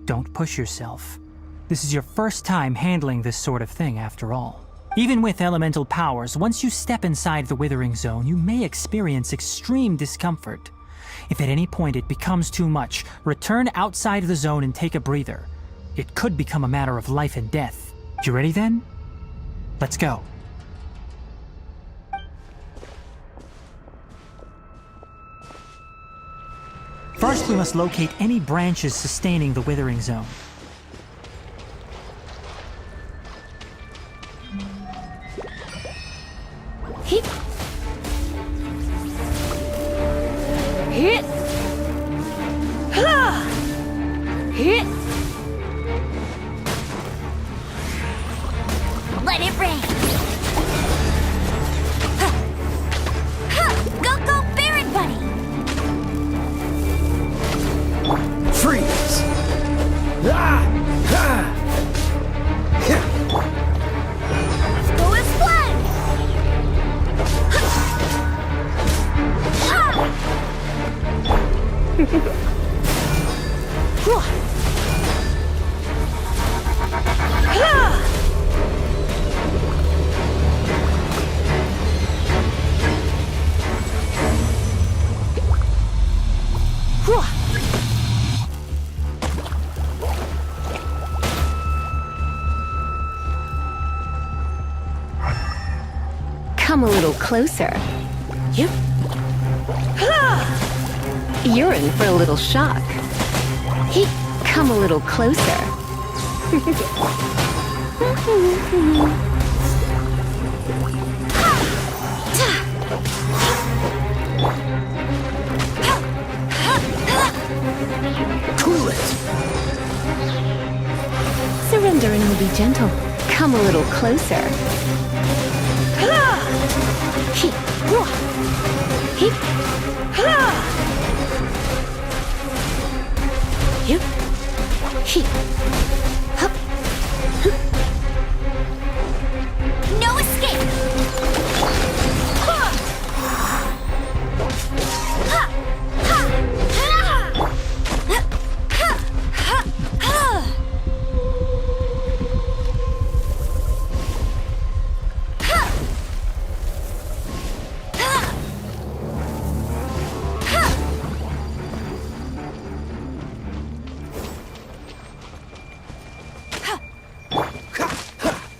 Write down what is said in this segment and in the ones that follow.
Don't push yourself. This is your first time handling this sort of thing, after all. Even with elemental powers, once you step inside the withering zone, you may experience extreme discomfort. If at any point it becomes too much, return outside the zone and take a breather. It could become a matter of life and death. You ready then? Let's go. First, we must locate any branches sustaining the withering zone. Hit. Hit. Ha. Hit. Let it rain. Ha. Ha. Go, go, Barret Bunny. Freeze! Ah! Ah! Go with Splash. Come a little closer. Yep. You're in for a little shock. Come a little closer. Cool it! Surrender and we'll be gentle. Come a little closer. No escape!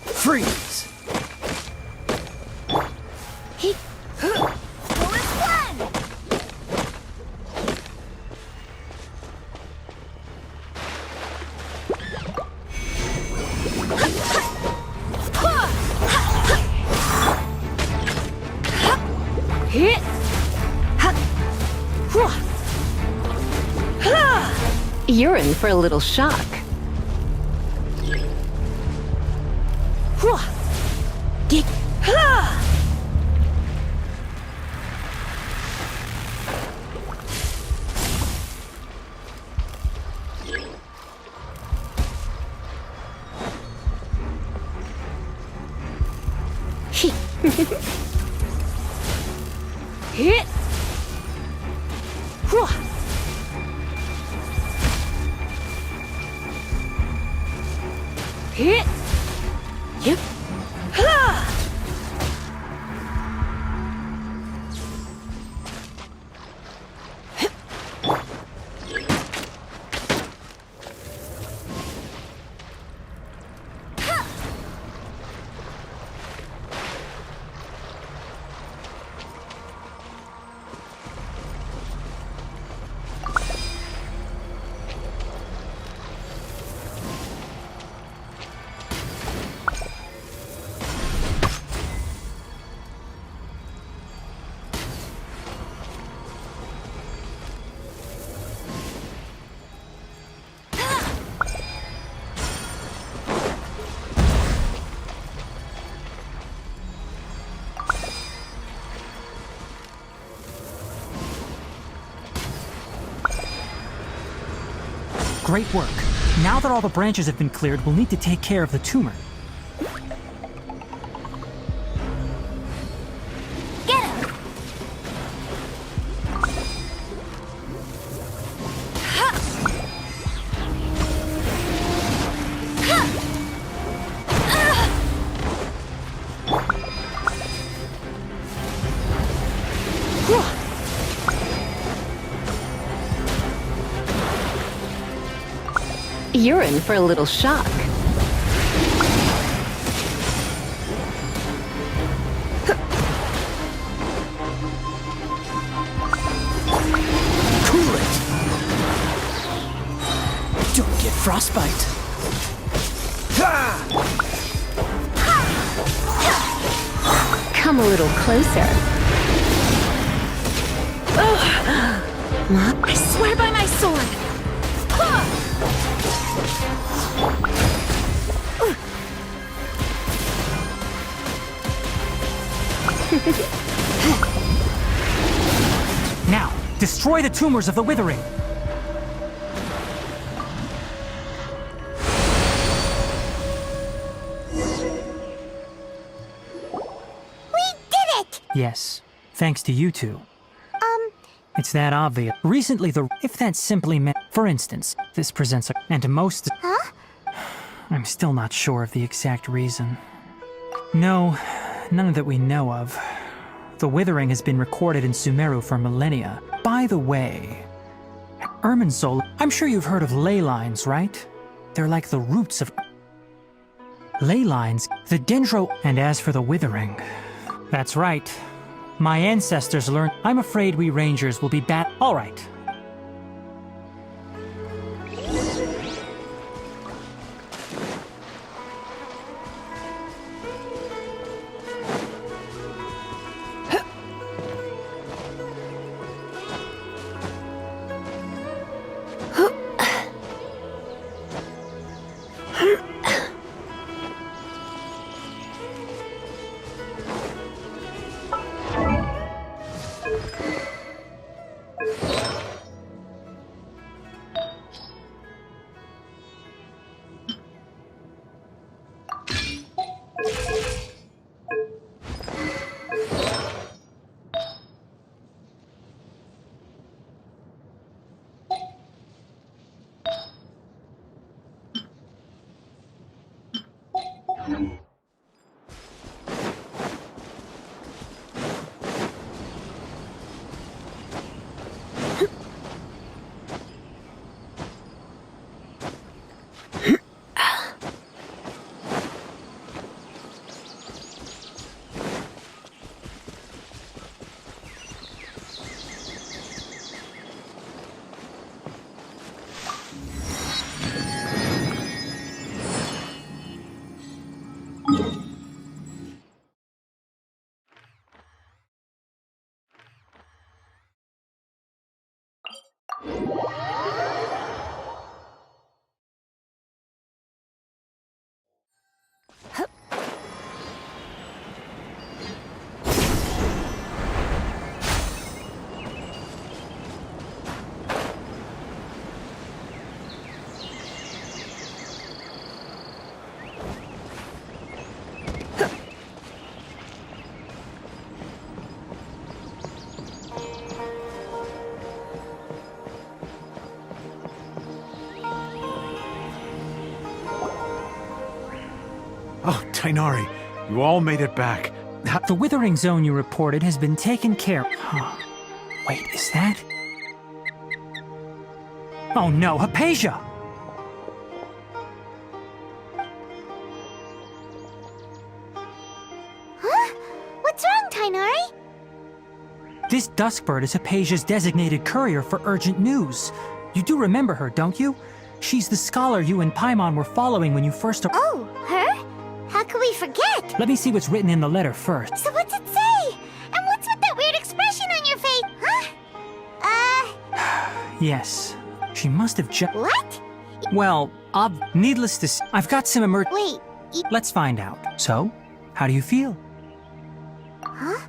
Freeze! You're in for a little shock. Hit. Hit. Yep. Great work. Now that all the branches have been cleared, we'll need to take care of the tumor. Get him! You're in for a little shock. Cool it! Don't get frostbite. Ha! Come a little closer. I swear by my sword! Now, destroy the tumors of the withering. We did it! Yes, thanks to you two. It's that obvious. Recently, if that simply meant, for instance, this presents a, and to most, Huh? I'm still not sure of the exact reason. No, none that we know of. The withering has been recorded in Sumeru for millennia. By the way, Irminsul, I'm sure you've heard of ley lines, right? They're like the roots of ley lines, the dendro, and as for the withering, that's right. My ancestors learned. I'm afraid we rangers will be bad. All right. Oh, Tainari, you all made it back. The withering zone you reported has been taken care of. Huh. Wait, is that? Oh no, Hypatia! Huh? What's wrong, Tainari? This Duskbird is Hypatia's designated courier for urgent news. You do remember her, don't you? She's the scholar you and Paimon were following when you first... Oh, her? How could we forget? Let me see what's written in the letter first. So what's it say? And what's with that weird expression on your face? Huh? Yes, she must have just... What? Well, needless to say, I've got some Wait, Let's find out. So, how do you feel? huh?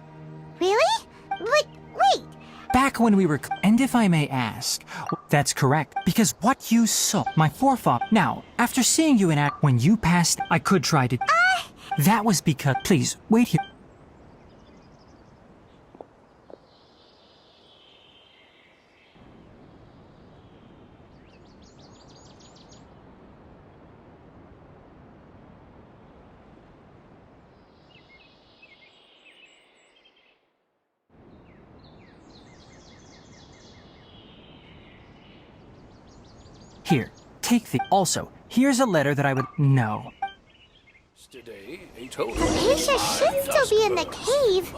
Really? But, wait. Back when we were... And if I may ask, that's correct, because what you saw, my forefather... Now, after seeing you in act when you passed, I could try to... That was because... Please, wait here. Here, Take the. Also, here's a letter that I would. No. Hypatia should still be in the cave.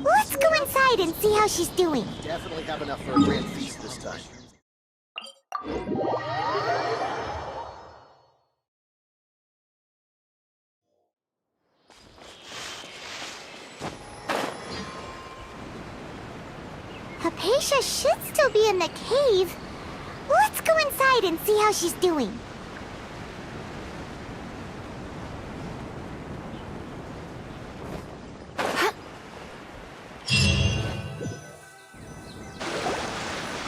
Let's go inside and see how she's doing. Definitely have enough for a grand feast this time. Hypatia should still be in the cave. Let's go inside and see how she's doing.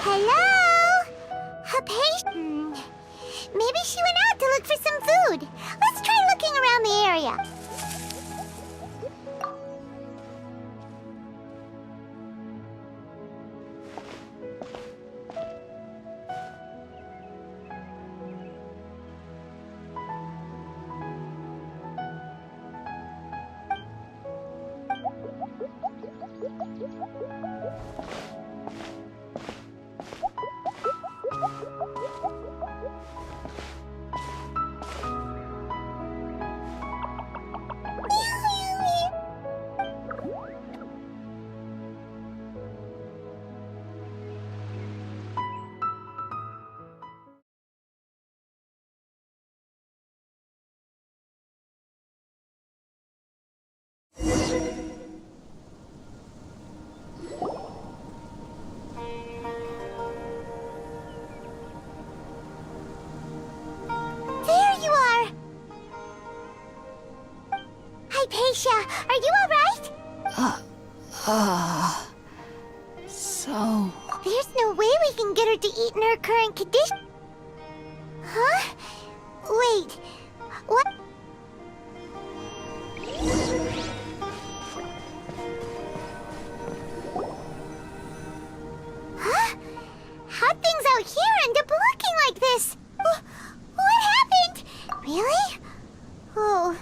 Hello? Hypatia? Maybe she went out to look for some food. Let's try looking around the area. Hypatia, are you alright? So... There's no way we can get her to eat in her current condition. Huh? Wait, what? Huh? How'd things out here end up looking like this? What happened? Really? Oh...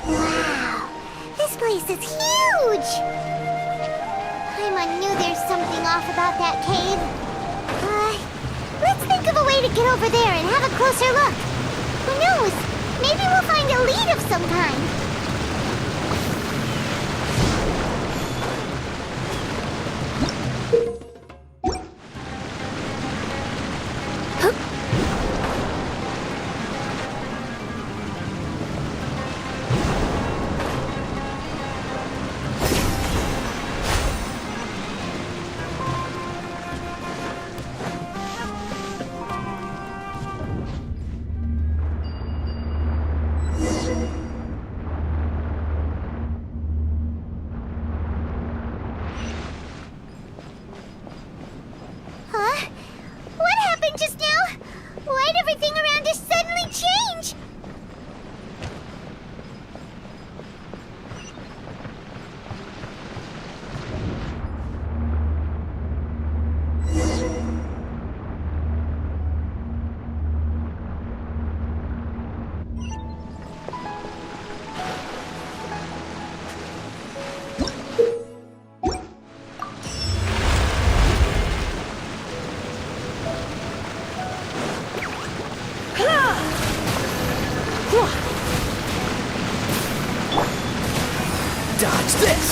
Wow, this place is huge! Paimon knew there's something off about that cave. Let's think of a way to get over there and have a closer look. Who knows? Maybe we'll find a lead of some kind. Huh? What happened just now? Why'd everything around us suddenly change? Dodge this!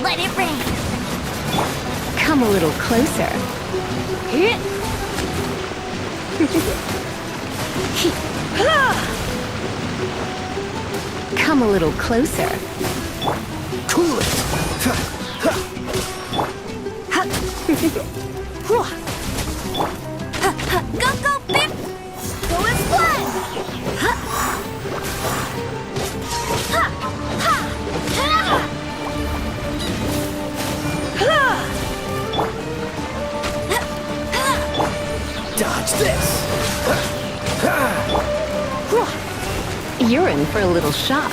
Let it rain. Come a little closer. Come a little closer. Cool it! Go, go, Bip! Go and fly! Dodge this! You're in for a little shock.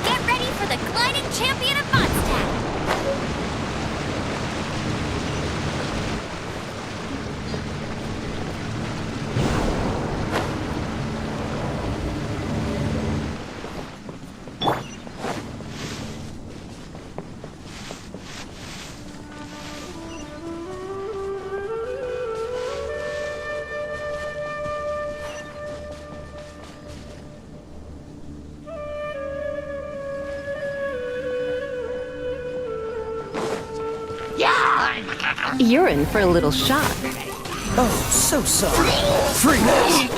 Get ready for the gliding champion of Mondstadt! You're in for a little shock. Oh, so sorry. Freeze!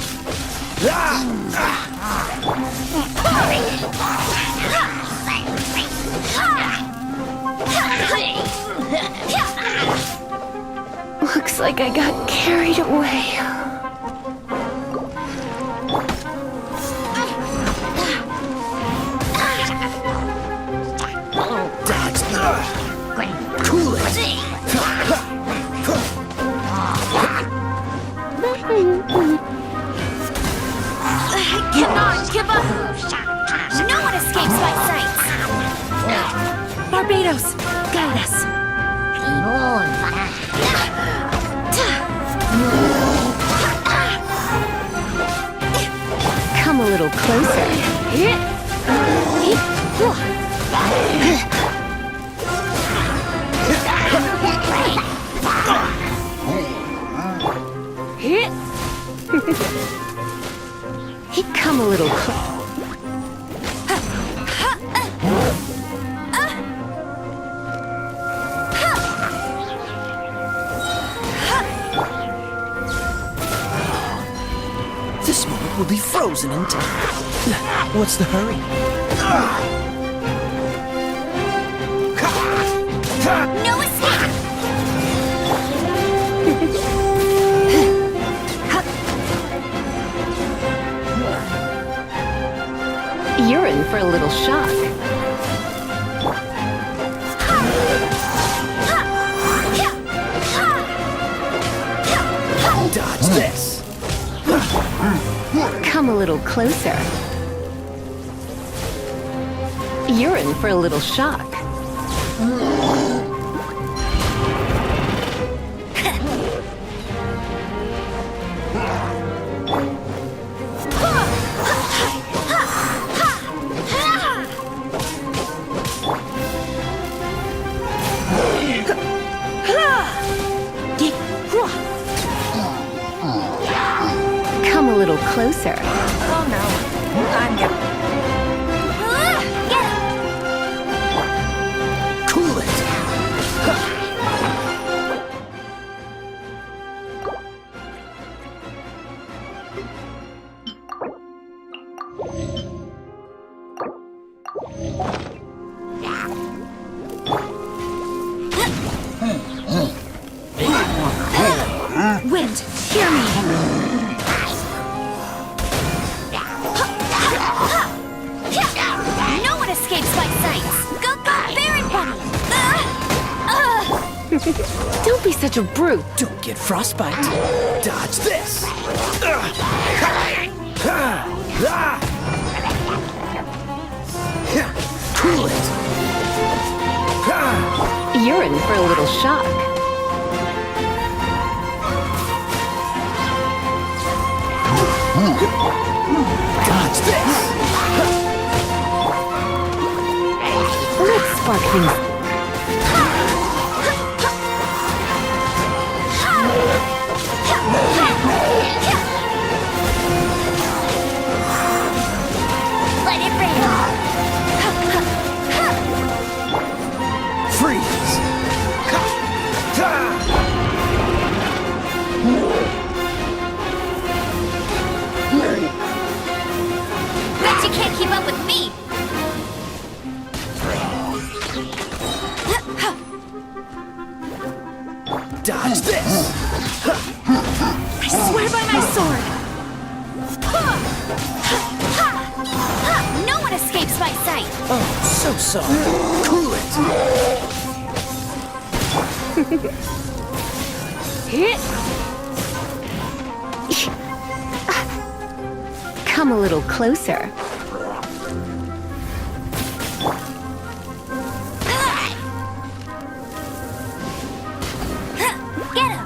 Looks like I got carried away. Dodge! Cool it! Cannot give up! No one escapes my sight! Barbados, guide us. Come a little closer. Come a little closer. This moment will be frozen in time. What's the hurry? No escape! You're in for a little shock. Dodge this! Come a little closer. You're in for a little shock. Come a little closer. Oh no, I'm getting... Get him! Cool it! Wind, hear me! No one escapes my sights! Go, go, Baron Bunny! Don't be such a brute. Don't get frostbite. Dodge this! Cool it! You're in for a little shock. Dodge this! Let's spark things. Let it rain! Freeze! Bet you can't keep up with me! Dodge this! I swear by my sword! No one escapes my sight! Oh, so sorry. Cool it! Come a little closer. Get him!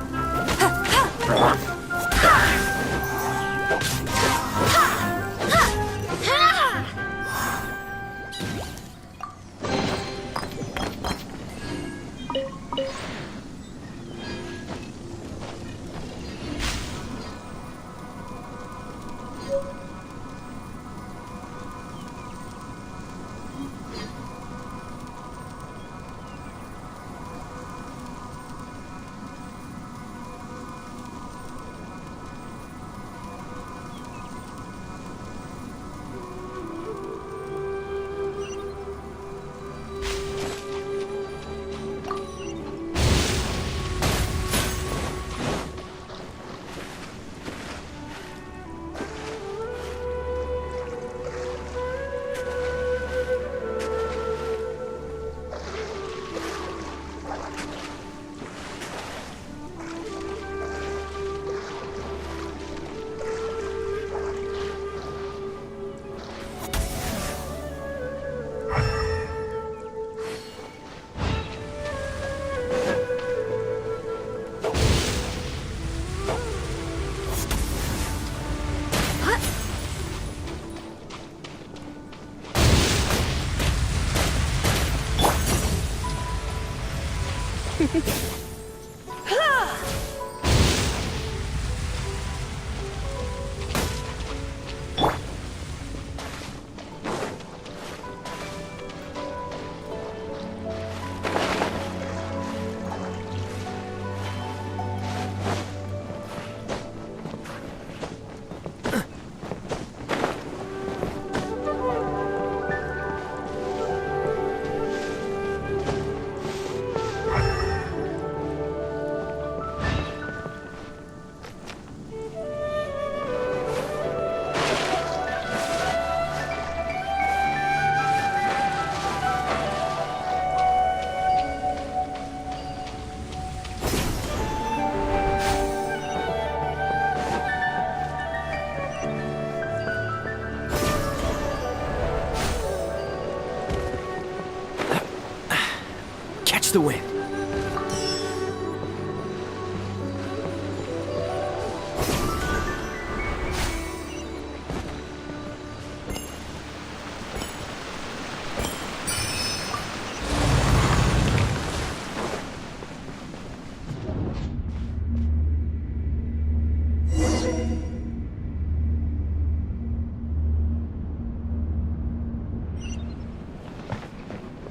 Catch the wind.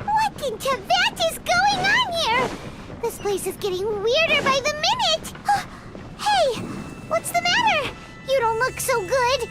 What in Tibet is going on here? This place is getting weirder by the minute. Hey, what's the matter? You don't look so good.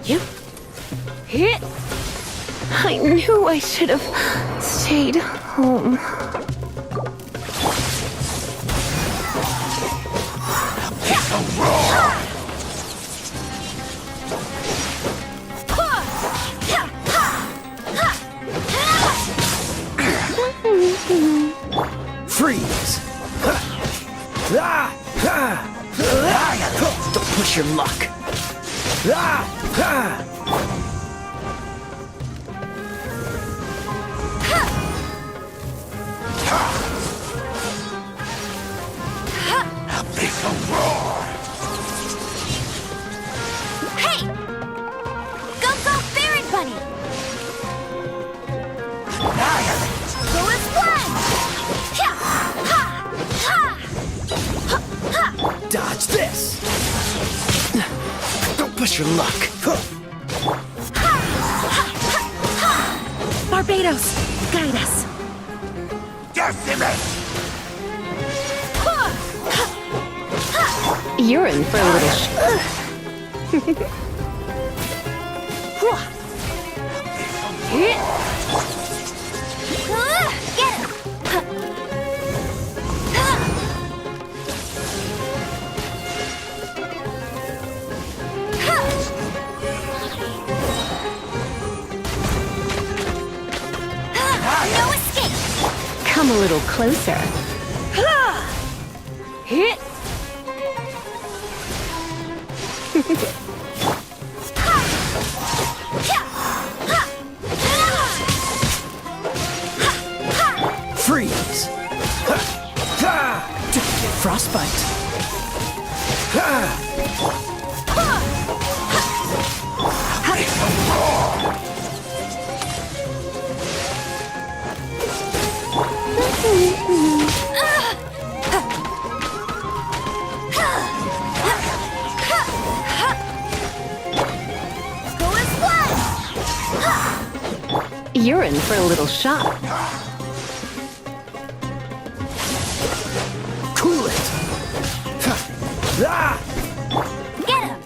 You hit. I knew I should have stayed home. Freeze! Don't push your luck. Hey! Go, go, Ferret Bunny! Go as one! Ha! Ha! Ha! Ha! Dodge this! Don't push your luck. Barbados, guide us. You're in for a little Get him! No escape! Come a little closer. Hit. Freeze! Don't get frostbite. Go as one! You're in for a little shock. Cool it! Get him!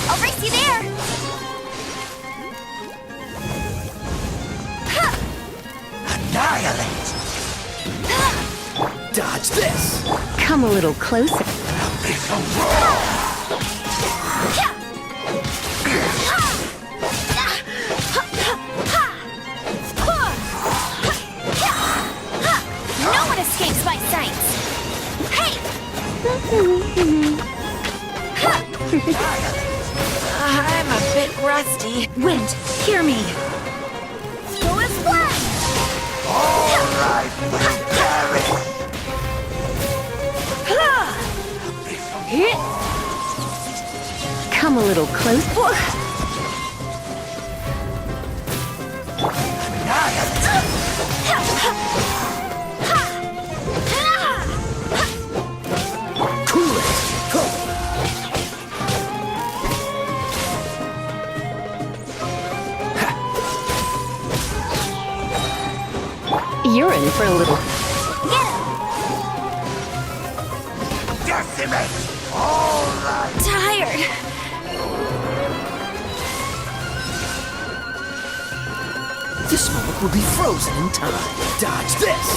I'll race you there! Dodge this! Come a little closer. No one escapes my sights! Hey! I'm a bit rusty. Wind, hear me. Go as one! Hit. Come a little closer. Cool it! You're in for a little. Tired! This moment will be frozen in time. Dodge this!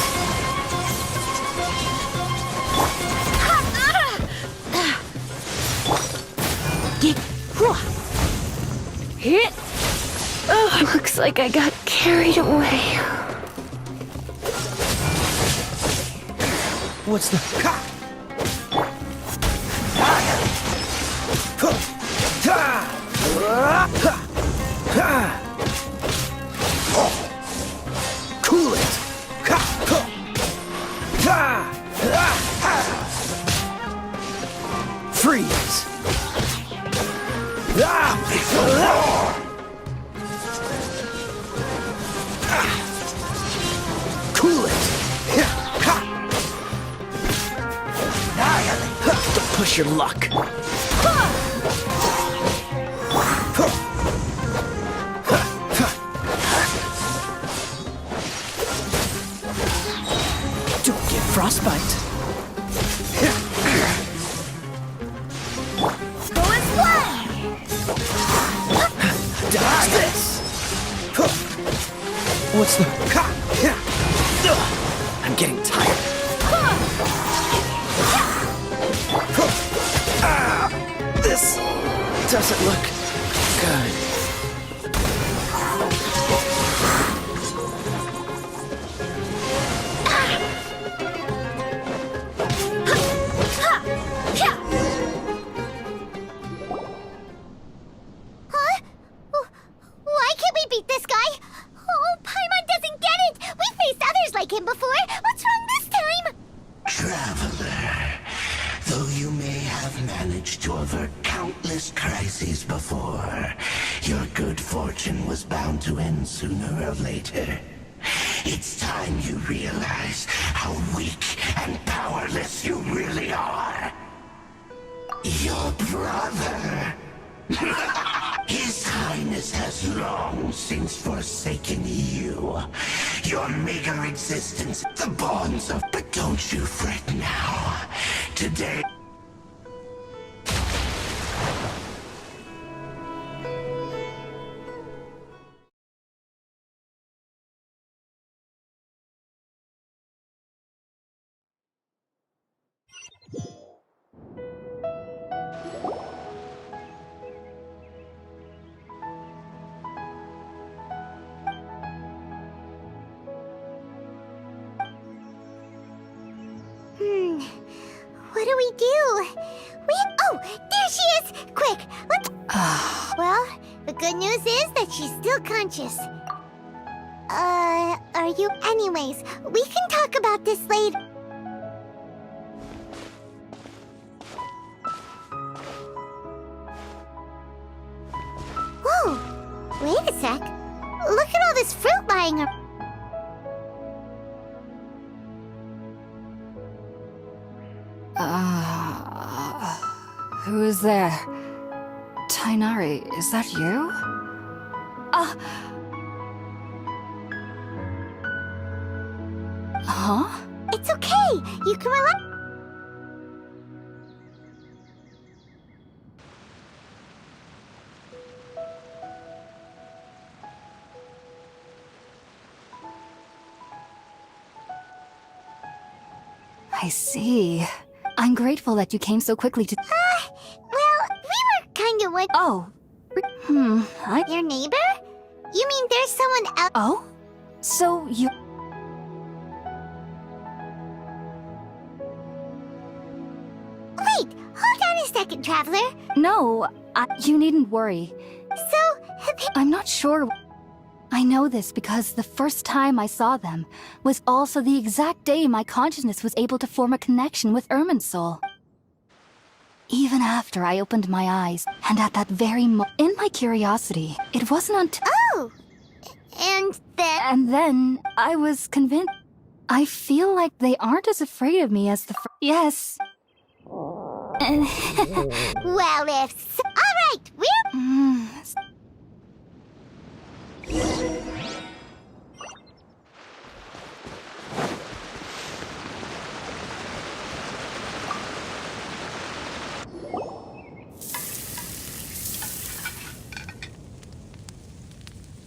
Get. Hit. Oh, looks like I got carried away. What's the... Ha! Cool it! Freeze! Cool it! Don't push your luck. Don't get frostbite. Go as one! Watch this! What's the... I'm getting tired. This doesn't look good. Huh? Why can't we beat this guy? Oh, Paimon doesn't get it! We faced others like him before! What's wrong this time? Traveler, though you may have managed to avert countless crises before, your good fortune was bound to end sooner or later. It's time you realize how weak and powerless you really are. Your brother. His Highness has long since forsaken you. Your meager existence, the bonds of... But don't you fret now. Today... What do we do? Oh, there she is! Quick, let's... Well, the good news is that she's still conscious. Are you... Anyways, we can talk about this later. Whoa! Wait a sec. Look at all this fruit lying around. Who is there? Tainari, is that you? Huh? It's okay. You can relax. I see. I'm grateful that you came so quickly to... Well, we were kind of what... Oh. Your neighbor? You mean there's someone else? Oh? So you... Wait, hold on a second, Traveler. No, you needn't worry. So, I'm not sure... I know this because the first time I saw them was also the exact day my consciousness was able to form a connection with Irminsul. Even after I opened my eyes, and at that very in my curiosity, it wasn't until... Oh! And then... And then I was convinced. I feel like they aren't as afraid of me as the Yes. Well, if... Alright, we're...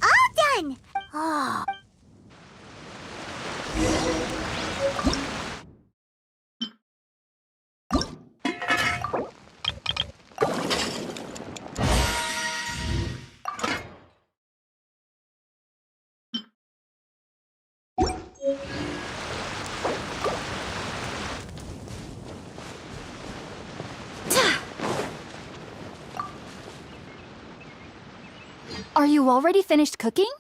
All done! Oh. Are you already finished cooking?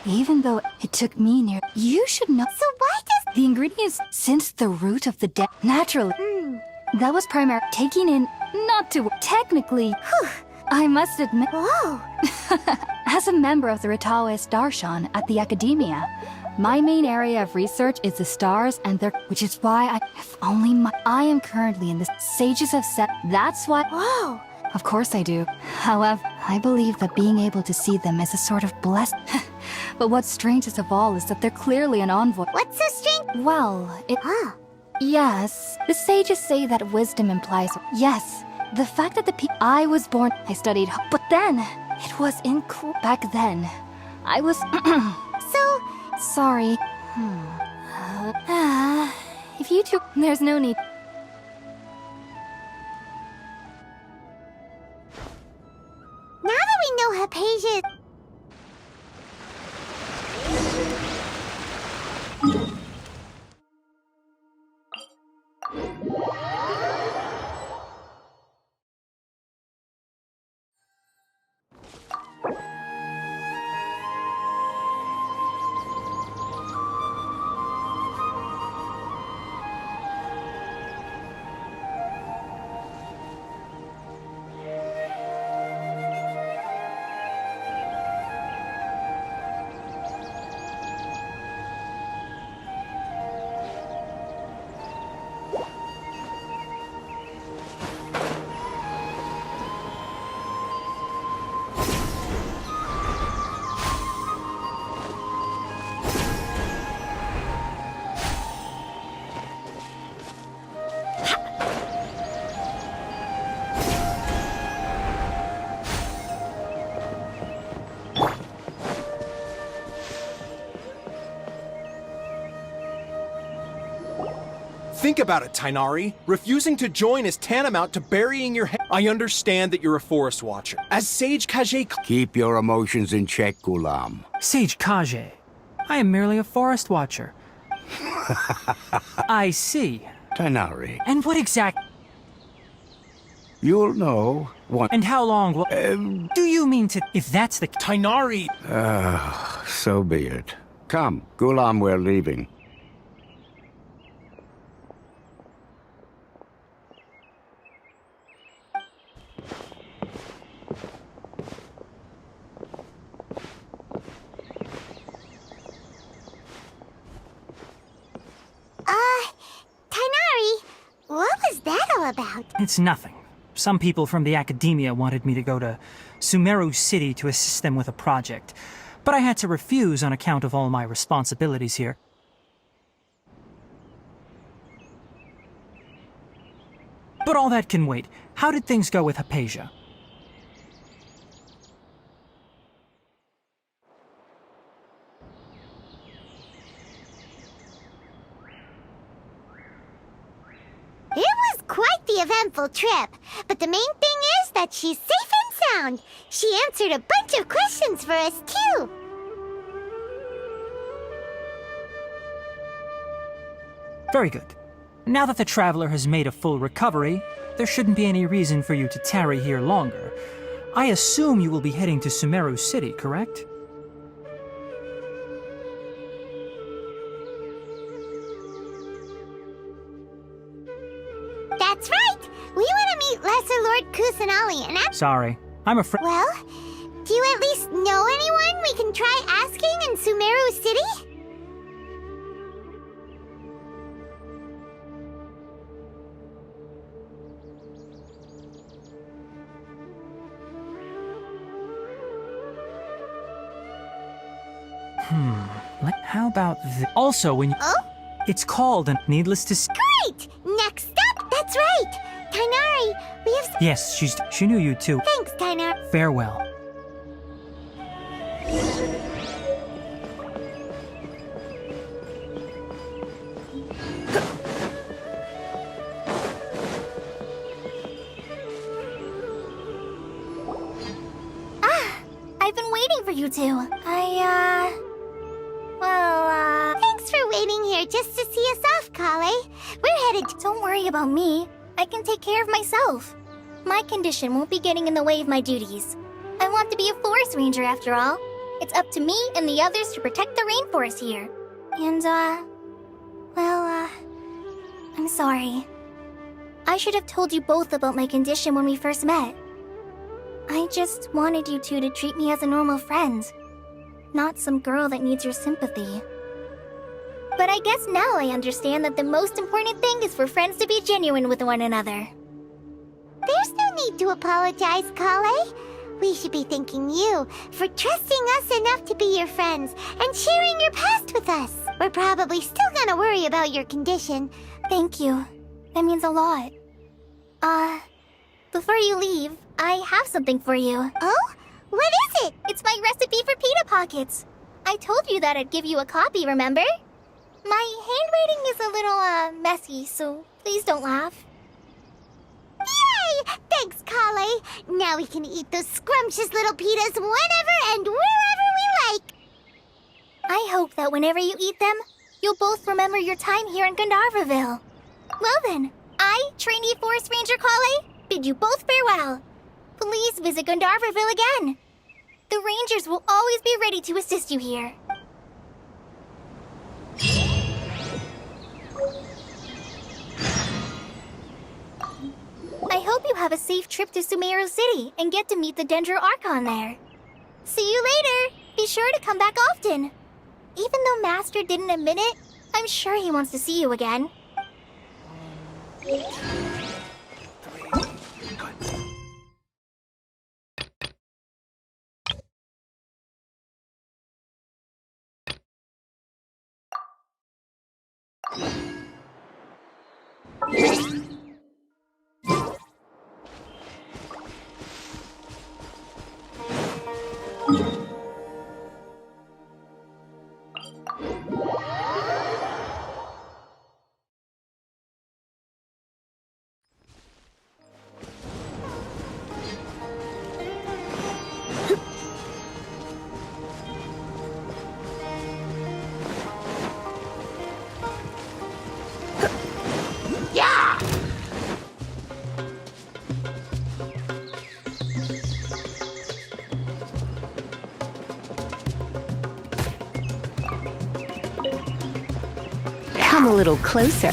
Even though it took me near... You should know... So why does... The ingredients... Since the root of the naturally... That was primarily taking in... Not to... Technically... I must admit... Whoa! As a member of the Ritaoist Darshan at the Academia, my main area of research is the stars and their... Which is why I... If only my... I am currently in the Sages have set... That's why... Whoa! Of course I do. However, I believe that being able to see them is a sort of blessing. But what's strangest of all is that they're clearly an envoy. What's so strange? Well, Yes, the sages say that wisdom implies... Yes, the fact that I was born... I studied... But then, it was back then. I was... So... Sorry. If you two... There's no need... Now that we know Hypatia... Think about it, Tainari. Refusing to join is tantamount to burying your head. I understand that you're a forest watcher. As Sage Kage... Keep your emotions in check, Gulam. Sage Kage, I am merely a forest watcher. I see. Tainari, And what exact... you'll know what... And how long will... do you mean to... If that's the... Tainari! So be it. Come, Gulam, we're leaving. Tainari, what was that all about? It's nothing. Some people from the academia wanted me to go to Sumeru City to assist them with a project, but I had to refuse on account of all my responsibilities here. But all that can wait. How did things go with Hypatia? It was quite the eventful trip, but the main thing is that she's safe and sound. She answered a bunch of questions for us, too. Very good. Now that the traveler has made a full recovery, there shouldn't be any reason for you to tarry here longer. I assume you will be heading to Sumeru City, correct? That's right. We want to meet Lesser Lord Kusanali and Sorry, I'm afraid... Well, do you at least know anyone we can try asking in Sumeru City? How about this? Also, when you... Oh? It's called, and needless to say... Great! Next up, that's right! Tainari, we have some... Yes, she knew you too. Thanks, Tainari. Farewell. I've been waiting for you two. Thanks for waiting here just to see us off, Kale. We're headed... Don't worry about me. I can take care of myself. My condition won't be getting in the way of my duties. I want to be a forest ranger after all. It's up to me and the others to protect the rainforest here. And, I'm sorry. I should have told you both about my condition when we first met. I just wanted you two to treat me as a normal friend, not some girl that needs your sympathy. But I guess now I understand that the most important thing is for friends to be genuine with one another. There's no need to apologize, Kale. We should be thanking you for trusting us enough to be your friends and sharing your past with us. We're probably still gonna worry about your condition. Thank you. That means a lot. Before you leave, I have something for you. Oh? What is it? It's my recipe for pita pockets. I told you that I'd give you a copy, remember? My handwriting is a little, messy, so please don't laugh. Yay! Thanks, Kale. Now we can eat those scrumptious little pitas whenever and wherever we like. I hope that whenever you eat them, you'll both remember your time here in Gandharvaville. Well then, I, trainee Forest Ranger Kale, bid you both farewell. Please visit Gandharvaville again. The Rangers will always be ready to assist you here. I hope you have a safe trip to Sumeru City and get to meet the Dendro Archon there. See you later! Be sure to come back often. Even though Master didn't admit it, I'm sure he wants to see you again. Come a little closer.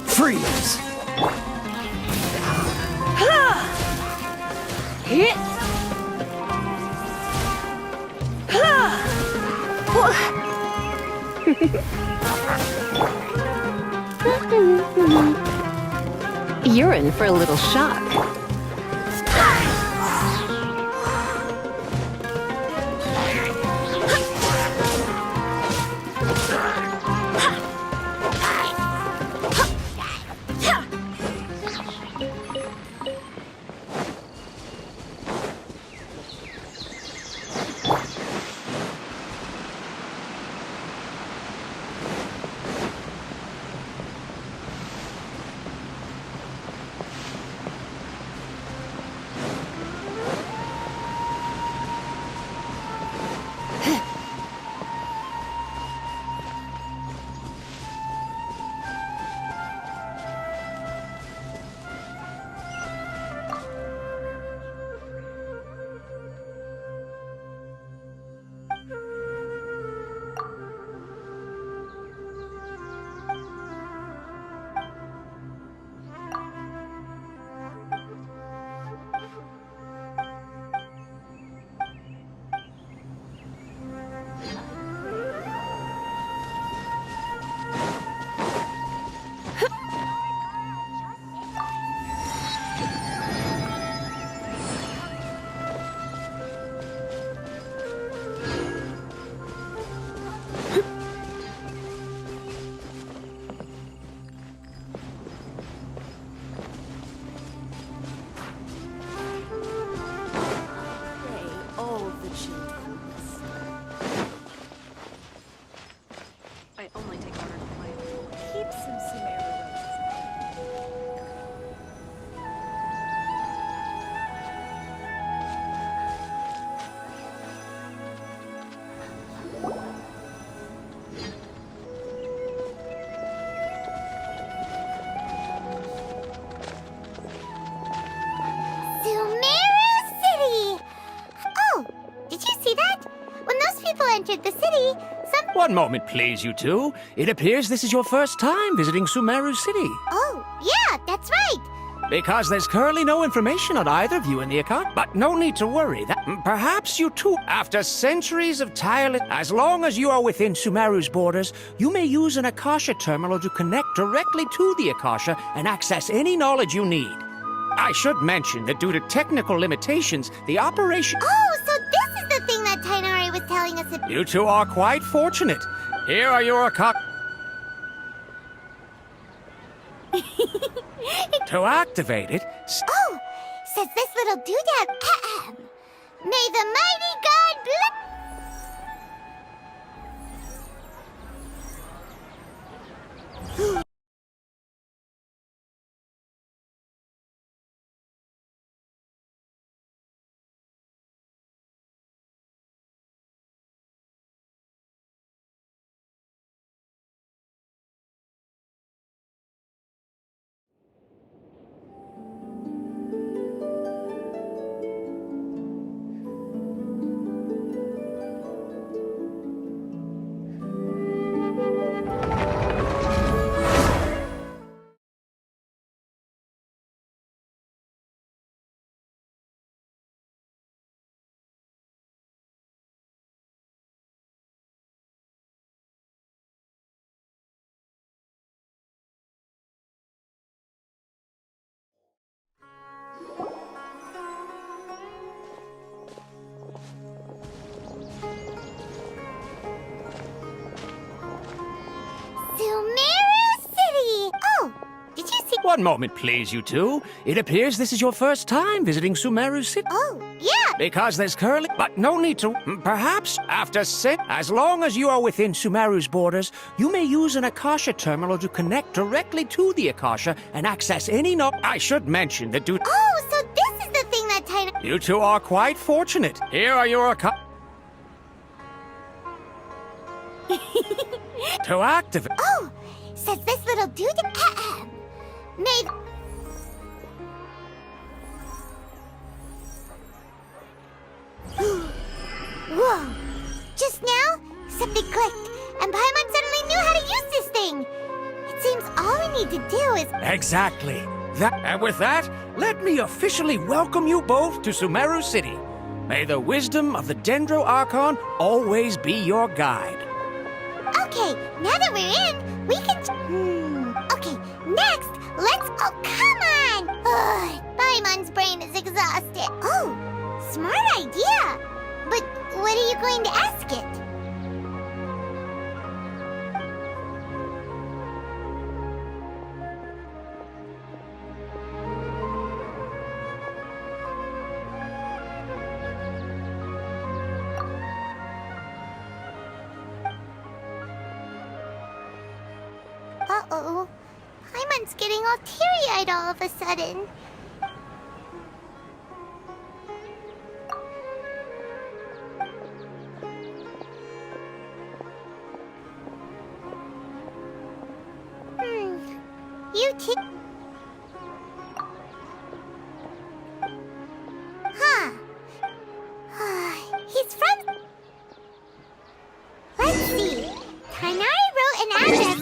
Freeze! You're in for a little shock. entered the city, One moment, please, you two. It appears this is your first time visiting Sumeru City. Oh, yeah, that's right. Because there's currently no information on either of you in the account. But no need to worry. Perhaps you too, after centuries of tireless... As long as you are within Sumeru's borders, you may use an Akasha terminal to connect directly to the Akasha and access any knowledge you need. I should mention that due to technical limitations, the operation... Oh, so this is the thing that Tainari was telling us about. You two are quite fortunate. Here are your Akasha... To activate it... Oh, says this little doodad. May the mighty god bless... Sumeru City! Oh, did you see... One moment, please, you two. It appears this is your first time visiting Sumeru City. Oh, yeah! Because there's currently... But no need to... Perhaps after As long as you are within Sumeru's borders, you may use an Akasha terminal to connect directly to the Akasha and access any I should mention that due... Oh, so this is the thing that Tainari... You two are quite fortunate. Here are your To activate... Oh, says this little doodad. May... Whoa! Just now, something clicked, and Paimon suddenly knew how to use this thing! It seems all we need to do is... Exactly. And with that, let me officially welcome you both to Sumeru City. May the wisdom of the Dendro Archon always be your guide. Okay, now that we're in, we can... Okay, next, let's... Oh, come on! Ugh, Paimon's brain is exhausted. Oh, smart idea! But what are you going to ask it? Uh-oh. Paimon's getting all teary-eyed all of a sudden. You too... Huh. He's from... Let's see. Tainari wrote an address...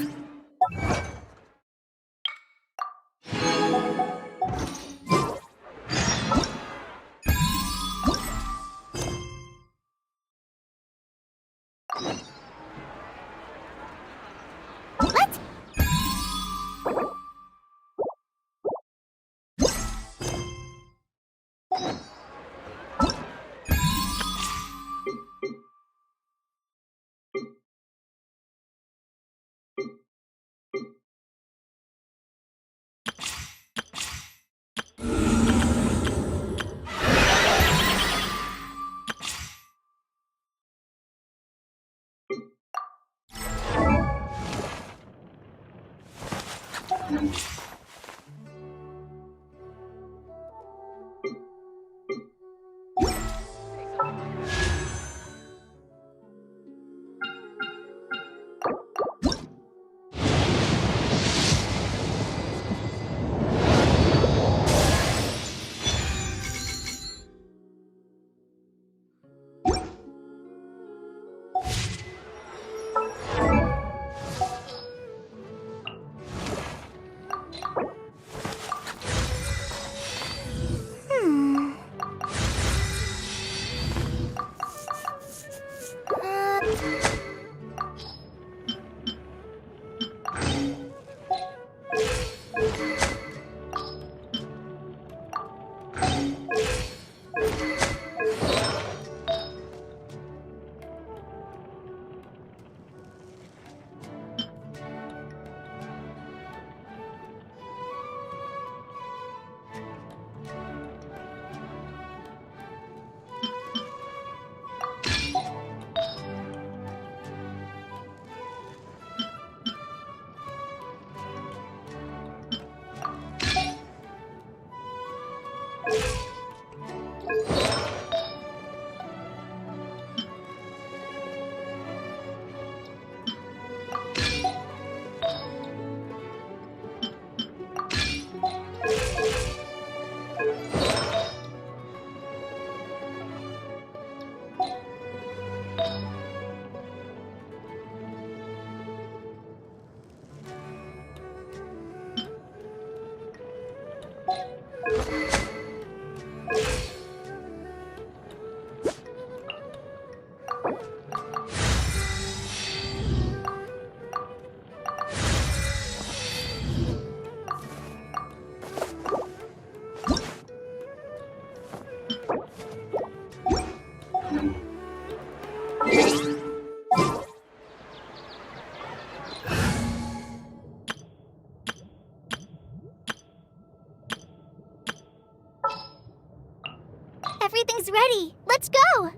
is ready. Let's go!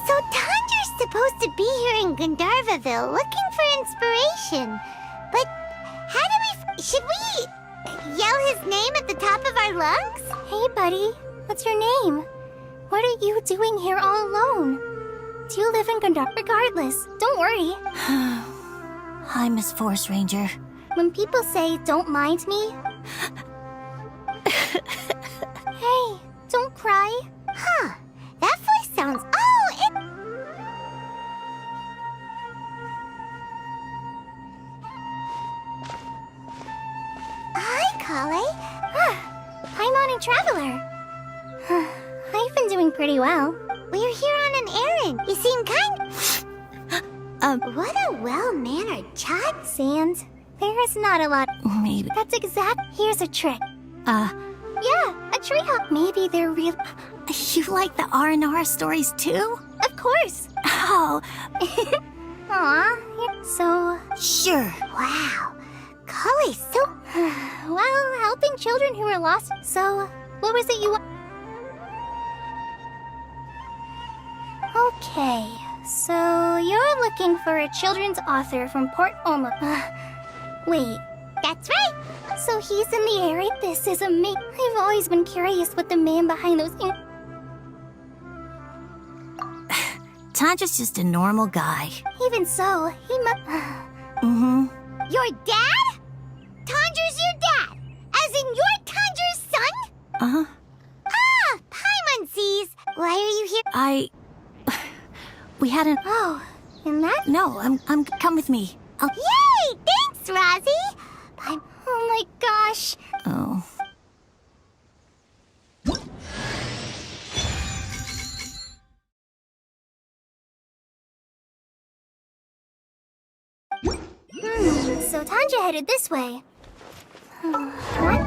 So Tandra's supposed to be here in Gandharvaville looking for inspiration. But how do we... should we yell his name at the top of our lungs? Hey, buddy. What's your name? What are you doing here all alone? Do you live in Gandhar? Regardless, don't worry. Hi, Miss Force Ranger. When people say, don't mind me... Hey, don't cry. Huh. That voice sounds... Oh, it... Hi, Kale. Paimon and Traveler. I've been doing pretty well. We're here on an errand. You seem kind... What a well-mannered child. Sand, there is not a lot. Maybe. That's exact. Here's a trick. Yeah, a treehouse. Maybe they're real. You like the R&R stories too? Of course. Oh, Aw, so... sure. Wow. Kale's so... Well, helping children who are lost. So, what was it you... Okay, so you're looking for a children's author from Port Omlet. Wait, That's right. so he's in the area? This is amazing. I've always been curious what the man behind those... Tandra's just a normal guy. Even so, he must... Mm-hmm. Your dad? Tandra's your dad. As in you're Tandra's son? Uh-huh. Ah, Paimon sees. Why are you here? We had an... Oh, and that... No, I'm... Come with me. Yay! Thanks, Rosie. Oh my gosh. Oh. So Tanja headed this way. What?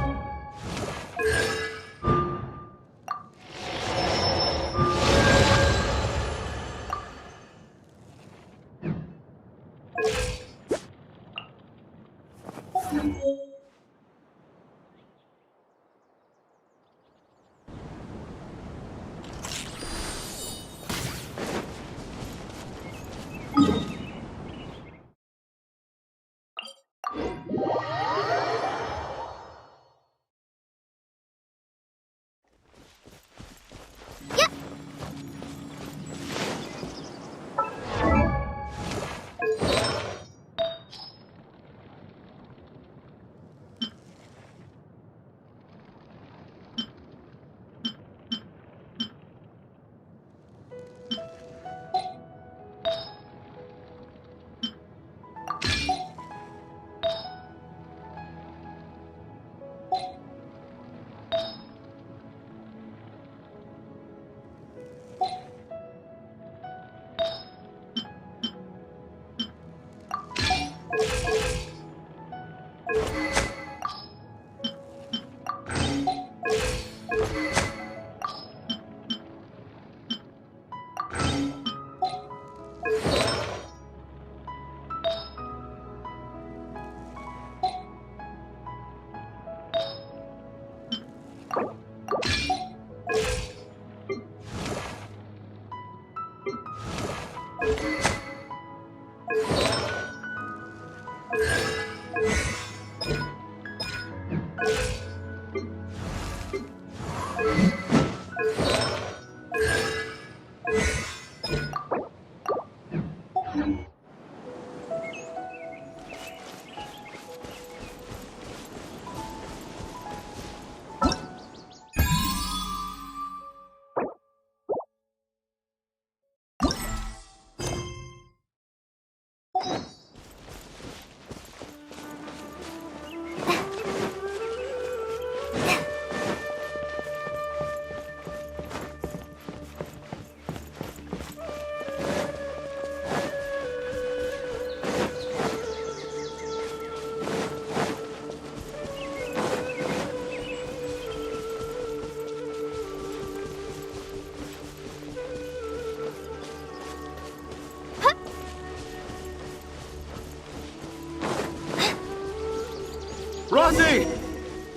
Rosie!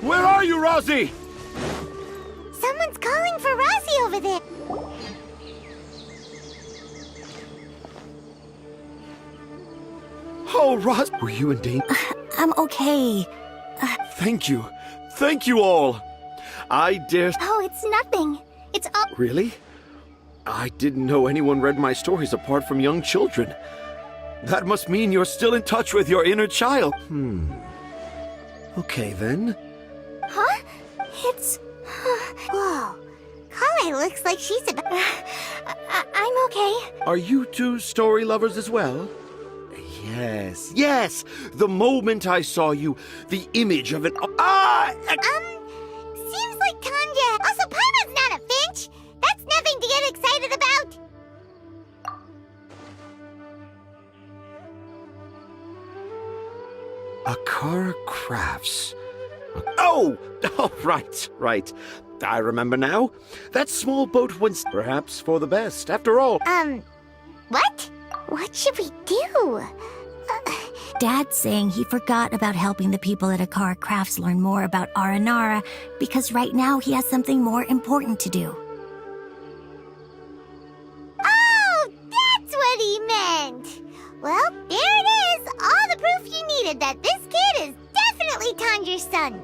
Where are you, Rosie? Someone's calling for Rosie over there. Oh, Ros, were you in danger? I'm okay. Thank you. Thank you all. I dare... Oh, it's nothing. It's all... Really? I didn't know anyone read my stories apart from young children. That must mean you're still in touch with your inner child. Okay, then. Huh? It's... Whoa. Kale looks like she's a... I'm okay. Are you two story lovers as well? Yes, yes! The moment I saw you, the image of it... Seems like Tanja... Also, Paimon's not a finch! That's nothing to get excited about! Akara Crafts. Oh! Oh, right. I remember now. That small boat was perhaps for the best, after all. What? What should we do? Dad's saying he forgot about helping the people at Akara Crafts learn more about Aranara because right now he has something more important to do. Oh, that's what he meant! Well, there it is! All the proof you needed that this kid is definitely Tanja's son.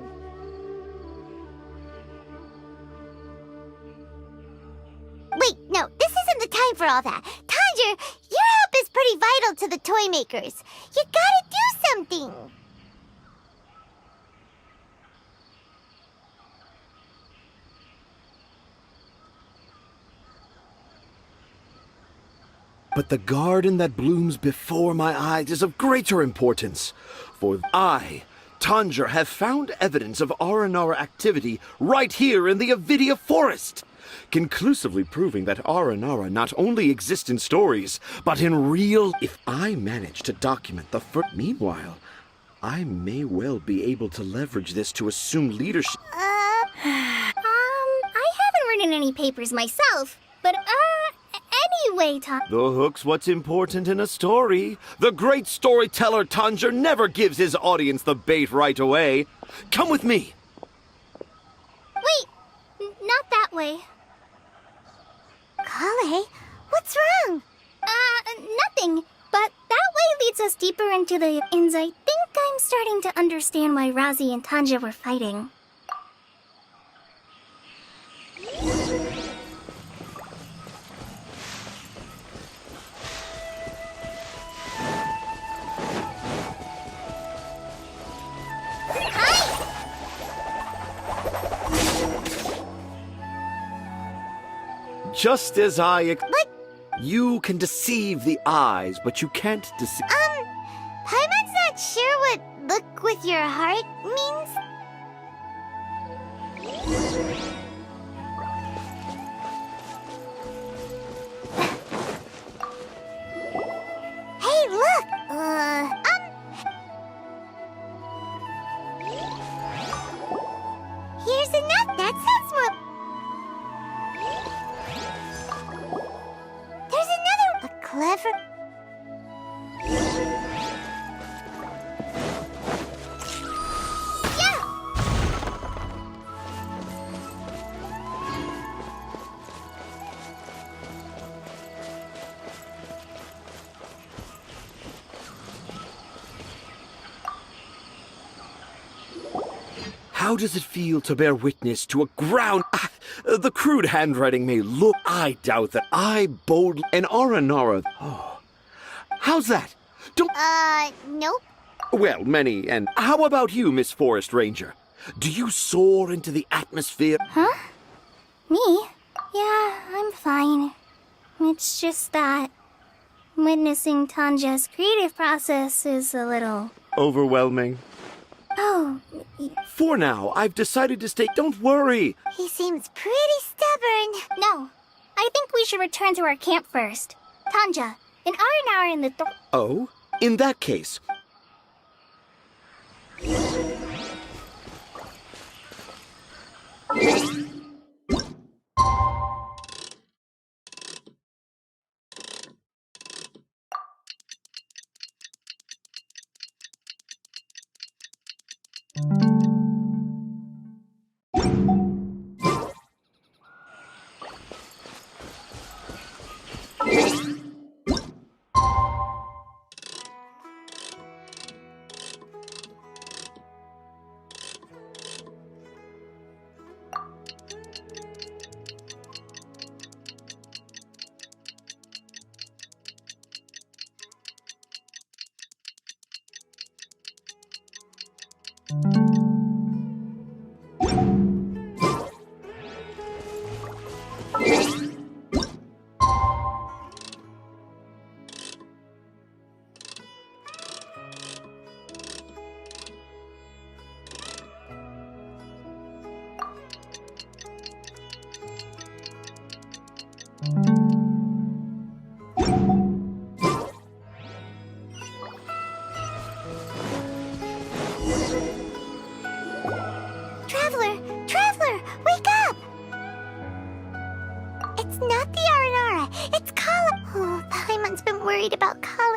Wait, no, this isn't the time for all that. Tanja, your help is pretty vital to the toy makers. You gotta do something. But the garden that blooms before my eyes is of greater importance. For I, Tanja, have found evidence of Aranara activity right here in the Avidia Forest, conclusively proving that Aranara not only exists in stories, but in real... If I manage to document the first... Meanwhile, I may well be able to leverage this to assume leadership. I haven't written any papers myself, but, anyway, The hook's what's important in a story. The great storyteller Tanja never gives his audience the bait right away. Come with me. Wait, not that way. Kale, what's wrong? Nothing. But that way leads us deeper into the ins. I think I'm starting to understand why Razi and Tanja were fighting. Just as I... You can deceive the eyes, but you can't deceive... Paimon's not sure what look with your heart means. Hey, look! Here's a nut. That sounds more... There's another... A clever... How does it feel to bear witness to a ground... the crude handwriting may look... I doubt that I boldly... And Aranara... Oh. How's that? Don't... Nope. Well, many, and... How about you, Miss Forest Ranger? Do you soar into the atmosphere? Huh? Me? Yeah, I'm fine. It's just that witnessing Tanja's creative process is a little... Overwhelming. Oh. For now, I've decided to stay... Don't worry. He seems pretty stubborn. No. I think we should return to our camp first. Tanja, an hour in the... Oh? In that case...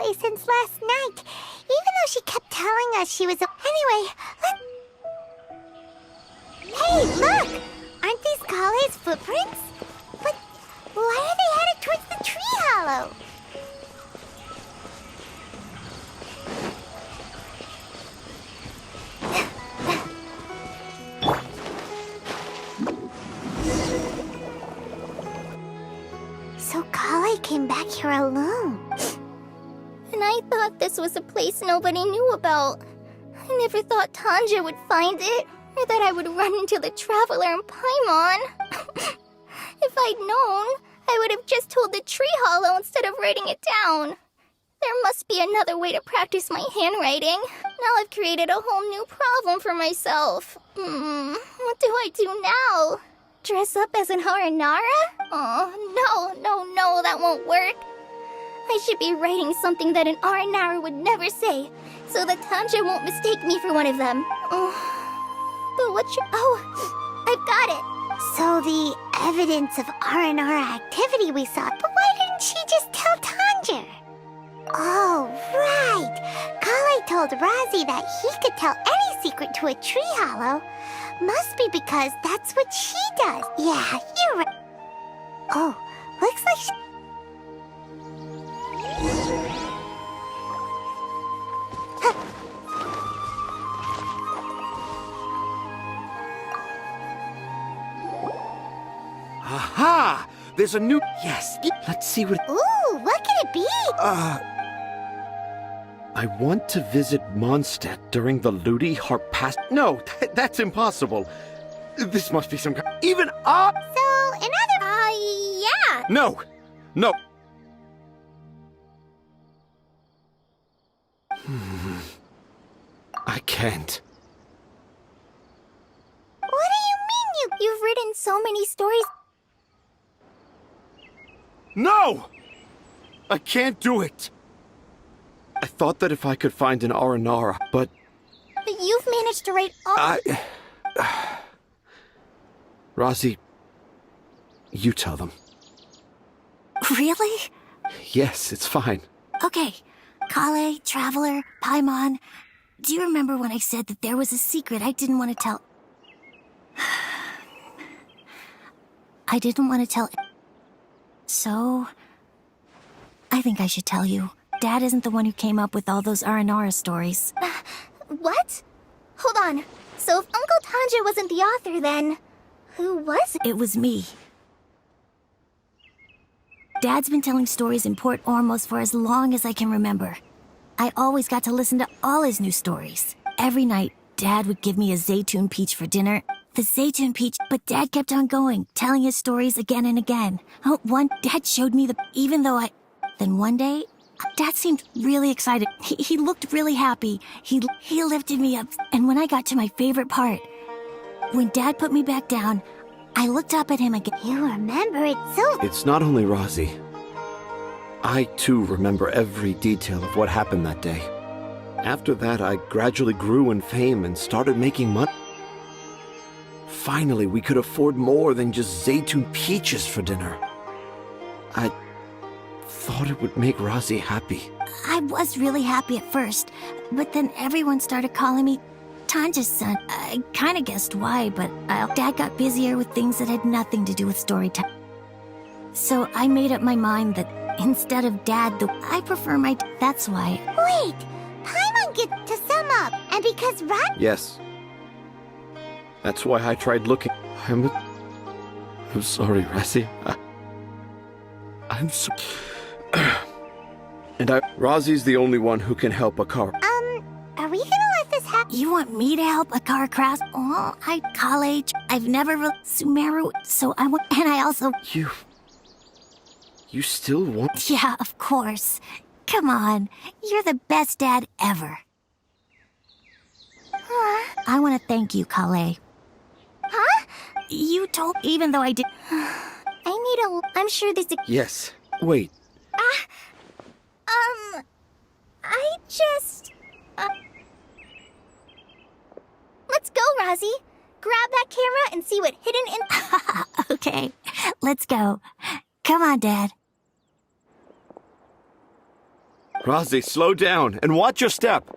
Kale since last night, even though she kept telling us she was Anyway, Hey, look! Aren't these Kale's footprints? But why are they headed towards the tree hollow? So Kale came back here alone. And I thought this was a place nobody knew about. I never thought Tanja would find it, or that I would run into the Traveler in Paimon. If I'd known, I would have just told the tree hollow instead of writing it down. There must be another way to practice my handwriting. Now I've created a whole new problem for myself. What do I do now? Dress up as an Haranara? Oh, no, that won't work. I should be writing something that an Aranara would never say, so that Tanja won't mistake me for one of them. But what should... Oh, I've got it. So the evidence of Aranara activity we saw, but why didn't she just tell Tanja? Oh, right. Kale told Razi that he could tell any secret to a tree hollow. Must be because that's what she does. Yeah, you're right. Oh, looks like she... Aha! There's a new... Yes, let's see what... Ooh, what could it be? I want to visit Mondstadt during the Ludi Harpast... No, that's impossible. This must be some kind... Even So, in other... yeah. No! I can't. What do you mean You've written so many stories. No! I can't do it! I thought that if I could find an Aranara, but... But you've managed to write all... Razi, you tell them. Really? Yes, it's fine. Okay. Kale, Traveler, Paimon. Do you remember when I said that there was a secret I didn't want to tell? I didn't want to tell... So... I think I should tell you. Dad isn't the one who came up with all those Aranara stories. What? Hold on. So if Uncle Tanja wasn't the author, then... Who was it? It was me. Dad's been telling stories in Port Ormos for as long as I can remember. I always got to listen to all his new stories. Every night, Dad would give me a Zaytun peach for dinner. The Zaytun peach, but Dad kept on going, telling his stories again and again. Dad showed me even though Then one day, Dad seemed really excited. He looked really happy. He lifted me up, and when I got to my favorite part, when Dad put me back down, I looked up at him again. You remember it so... It's not only Razi. I, too, remember every detail of what happened that day. After that, I gradually grew in fame and started making money. Finally, we could afford more than just Zaytun peaches for dinner. I thought it would make Razi happy. I was really happy at first, but then everyone started calling me Tanja's son. I kind of guessed why, but Dad got busier with things that had nothing to do with story time. So I made up my mind that instead of Dad, I prefer my... That's why. Wait! Paimon get to sum up, and because Yes. That's why I tried looking. I'm sorry, Razi. I'm so... And Razi's the only one who can help Akar. Are we gonna let this happen? You want me to help Akar Craft? Oh, college. I've never Sumeru, so I want... And I also... You still want... Yeah, of course. Come on. You're the best dad ever. I want to thank you, Kale. Huh? You told... Even though I did... I'm sure this... Yes. Wait. I just... Let's go, Razi. Grab that camera and see what hidden in... Okay, let's go. Come on, Dad. Razi, slow down and watch your step.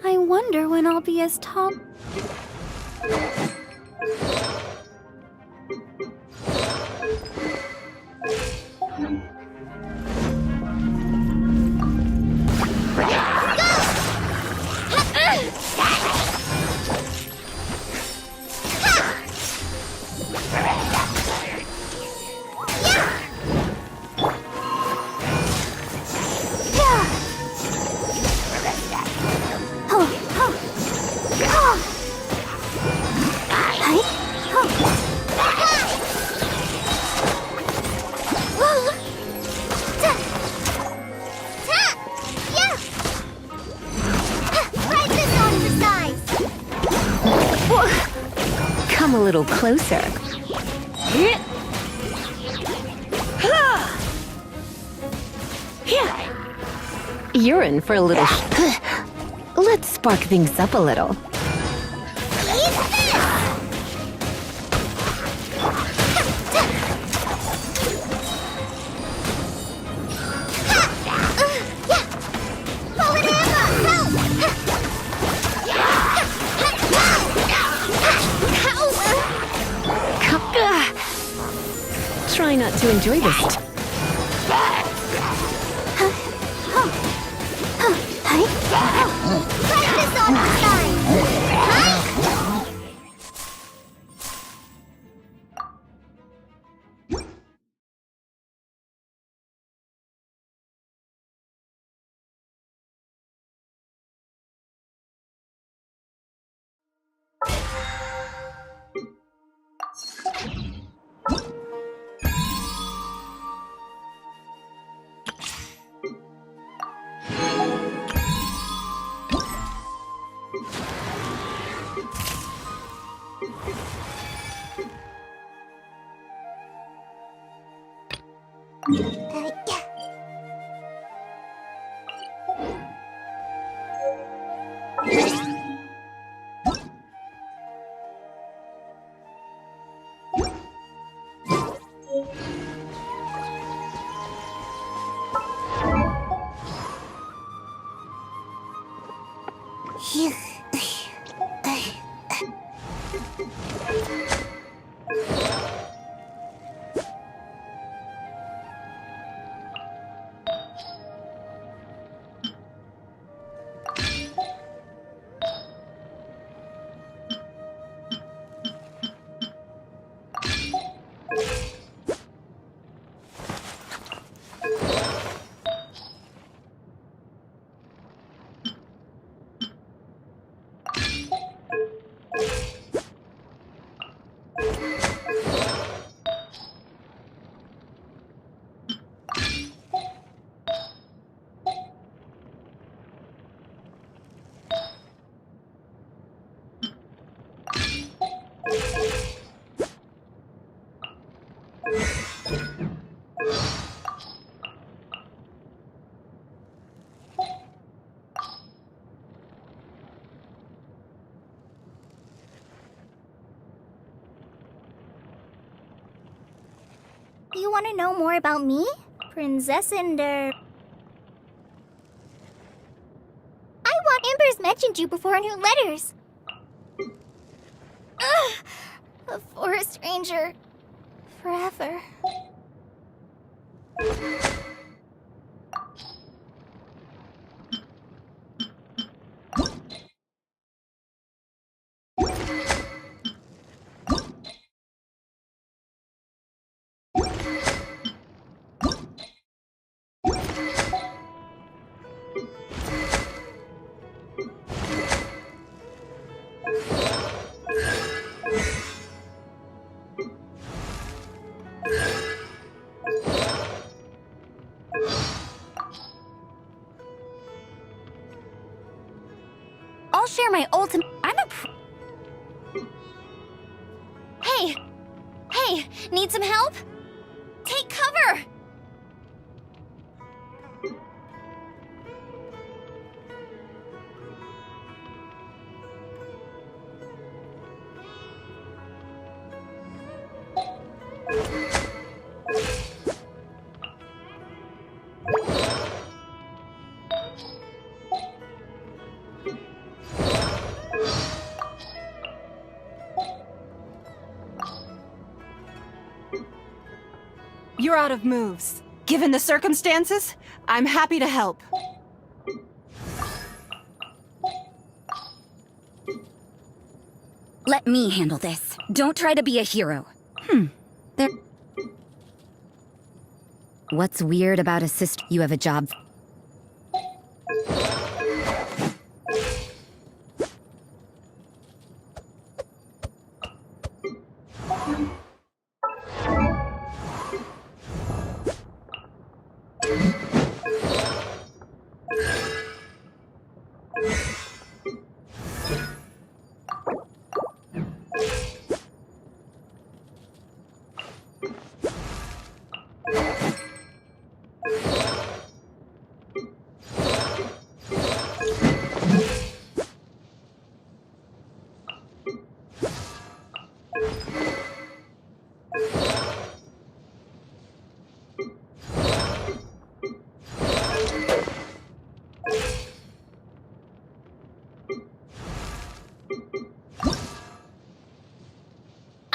I wonder when I'll be as tall. Come a little closer. You're in for a little. Let's spark things up a little. Try not to enjoy this. Practice on the side! You want to know more about me? Princess Ender. I want Ember's mentioned you before in her letters. Ugh, a forest ranger. Forever. I'll share my ultimate. Hey! Hey! Need some help? Take cover! You're out of moves. Given the circumstances, I'm happy to help. Let me handle this. Don't try to be a hero. There. What's weird about a sister? You have a job.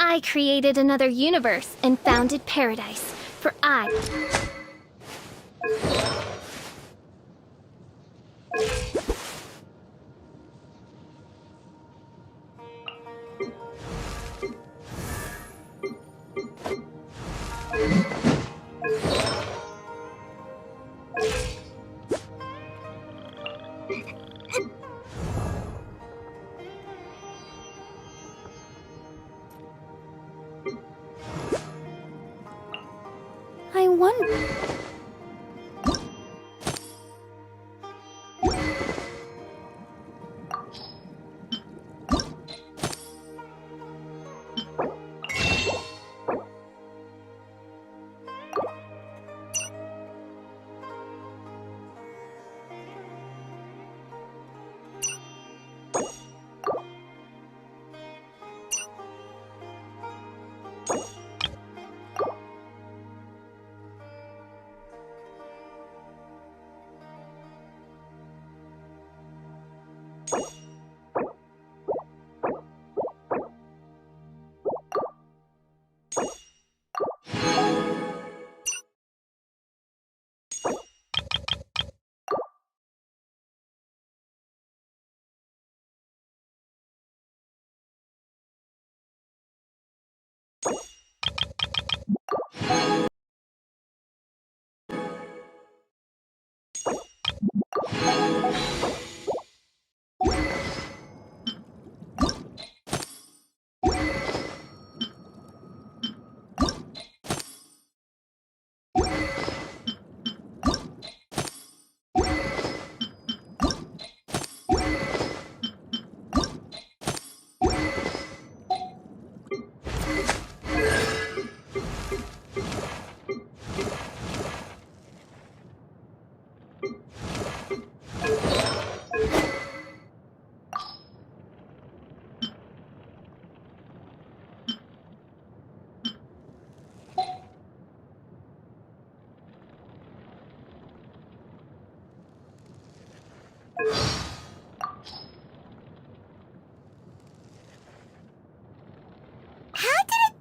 I created another universe and founded paradise, for I... I wonder...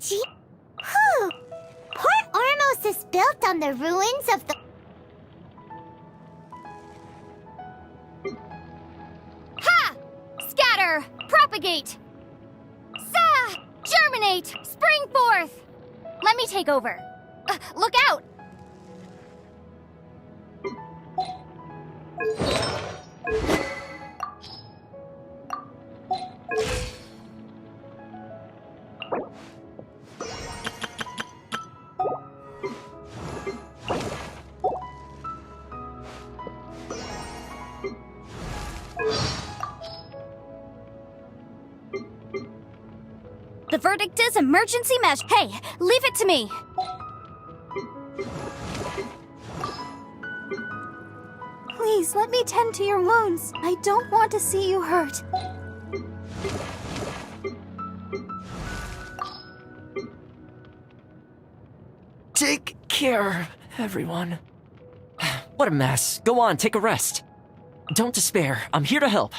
Gee. Whew. Port Ormos is built on the ruins of the... Ha! Scatter! Propagate! Sa! Germinate! Spring forth! Let me take over. Look out! The verdict is emergency measure. Hey, leave it to me. Please, let me tend to your wounds. I don't want to see you hurt. Take care, everyone. What a mess. Go on, take a rest. Don't despair. I'm here to help.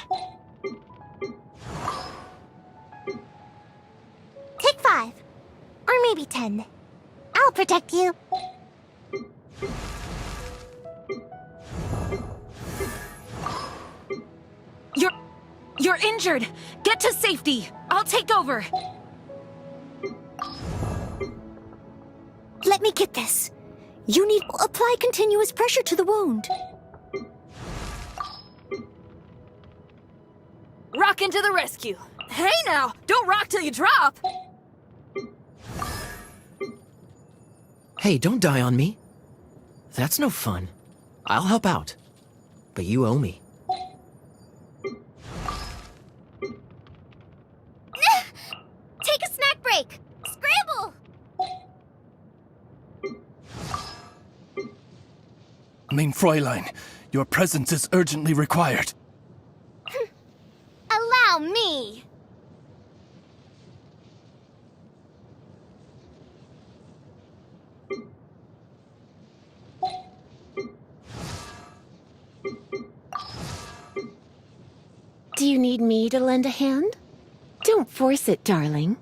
Take 5. Or maybe 10. I'll protect you. You're injured! Get to safety! I'll take over! Let me get this. You need to apply continuous pressure to the wound. Rock into the rescue! Hey now! Don't rock till you drop! Hey, don't die on me. That's no fun. I'll help out. But you owe me. Take a snack break! Scramble! Mein Fräulein, your presence is urgently required. Allow me! Do you need me to lend a hand? Don't force it, darling.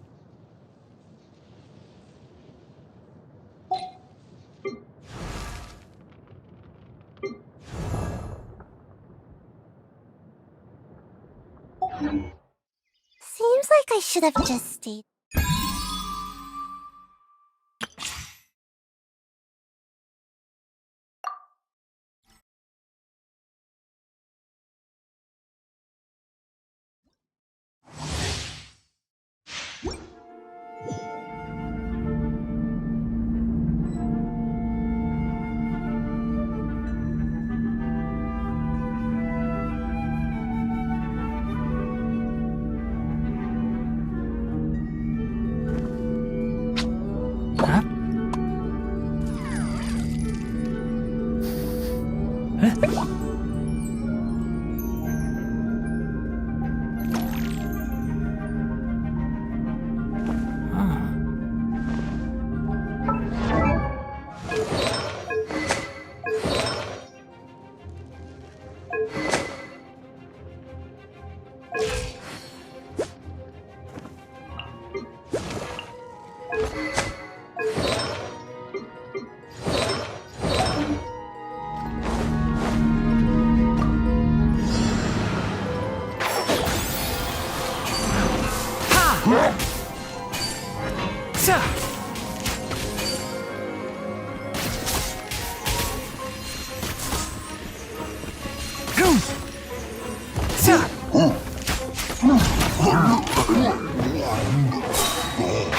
Seems like I should have just stayed.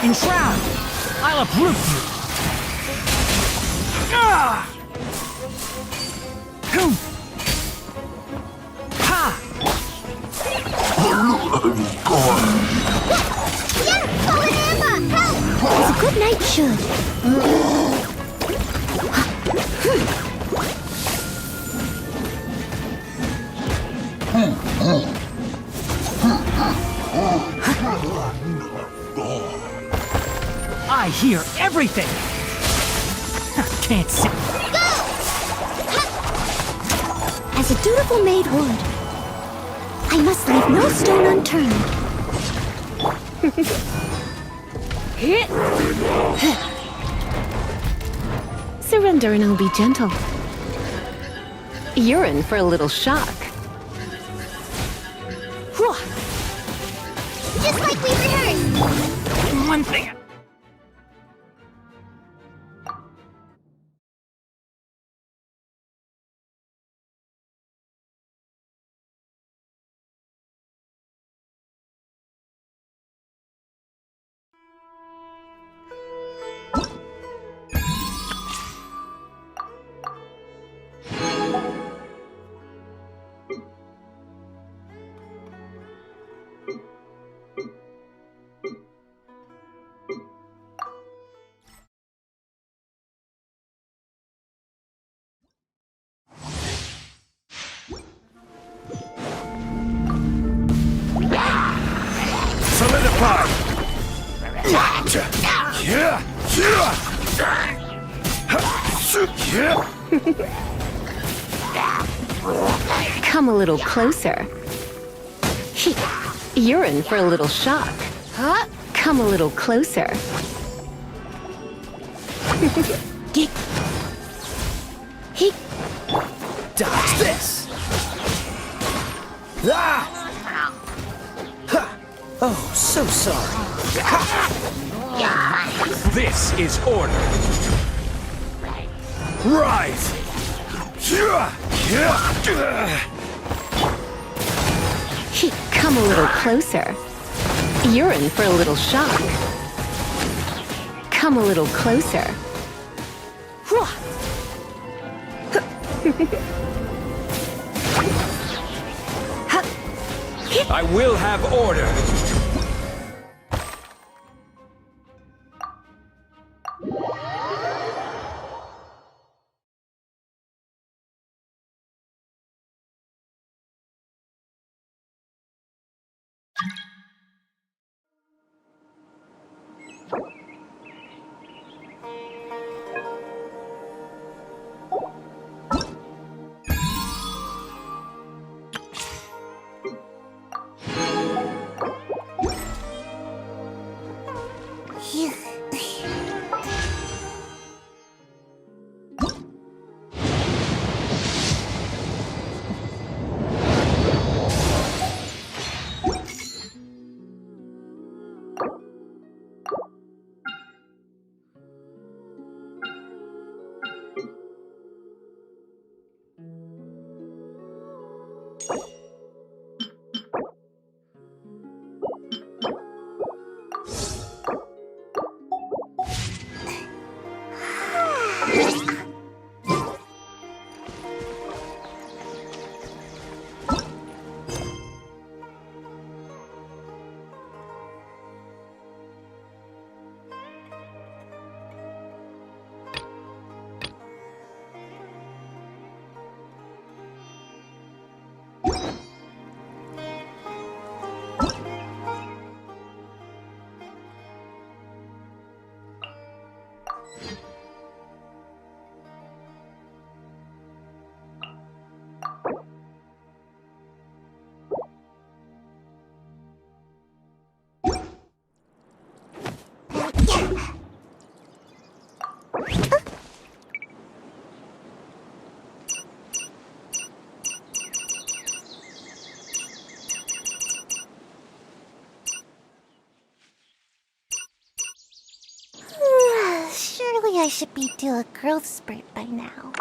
Enshroud! I'll uproot you! Ah! Ha! It's a good night should. I hear everything! Can't see. As a dutiful maid would, I must leave no stone unturned. Surrender and I'll be gentle. You're in for a little shock. Just like we rehearsed! One thing. Solidify! Come a little closer. You're in for a little shock. Come a little closer. Dodge this! Ah! Ha! Oh, so sorry. This is order. Rise! Come a little closer. You're in for a little shock. Come a little closer. I will have order. Surely I should be due a growth spurt by now.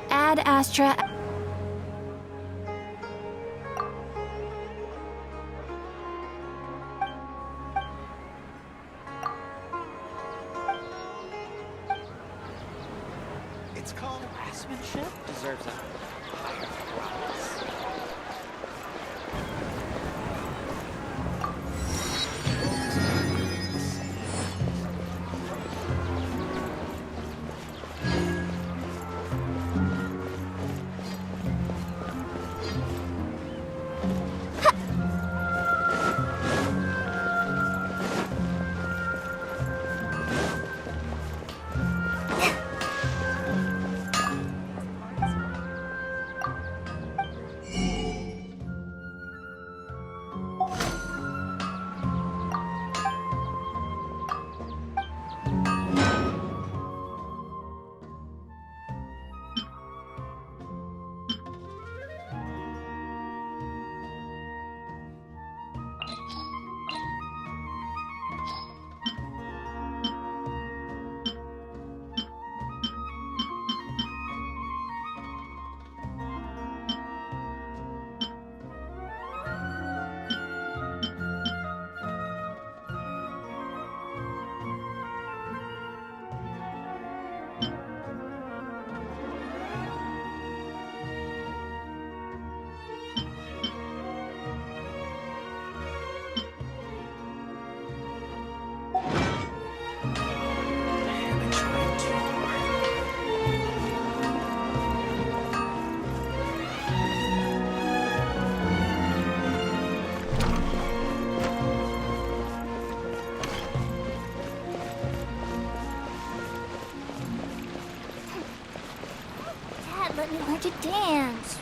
Ad Astra. It's called craftsmanship. Deserves a higher price. Dad, let me learn to dance.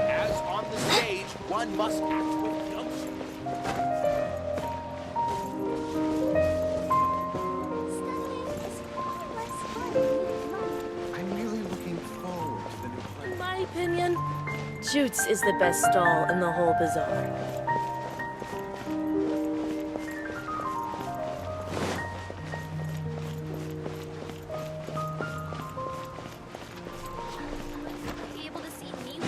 As on the stage, one must act with gumption. I'm really looking forward to the new play. In my opinion, Jutes is the best stall in the whole bazaar. Be able to see me.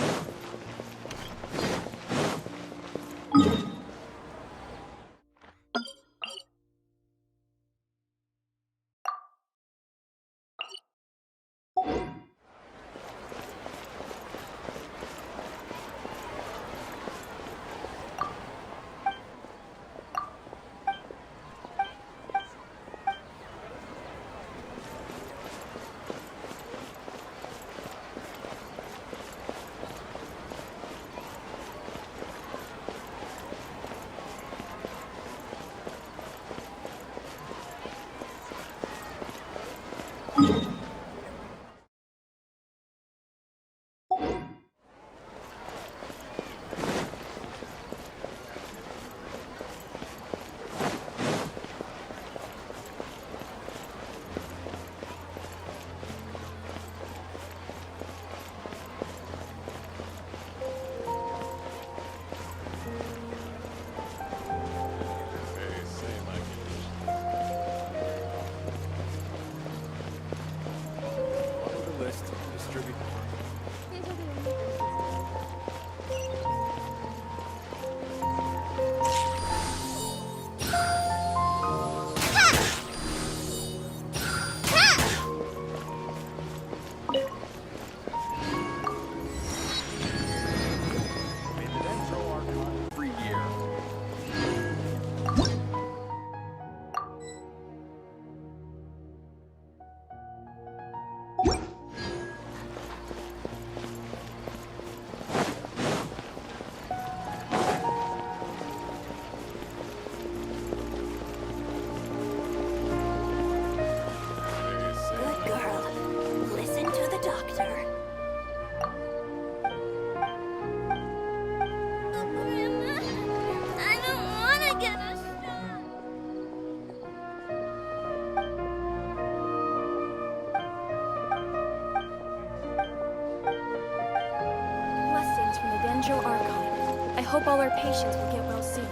Dendro Archon. I hope all our patients will get well soon.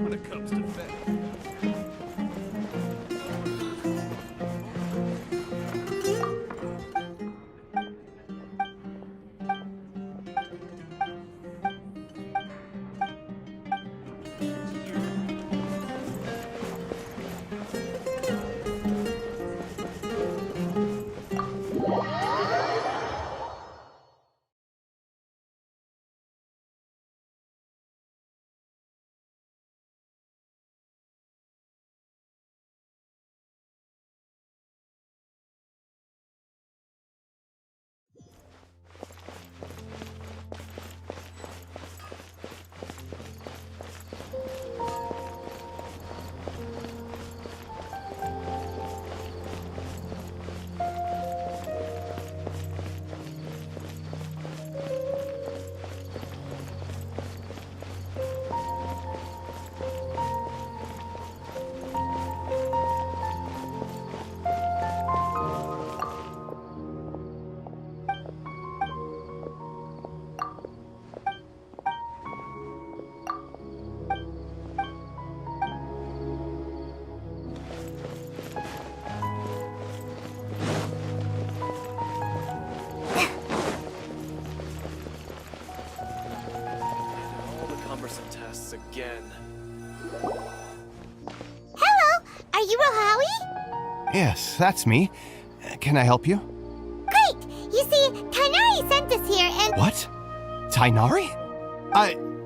When it comes to fat. Tests again. Hello! Are you Rohawi? Yes, that's me. Can I help you? Great! You see, Tainari sent us here and— What? Tainari?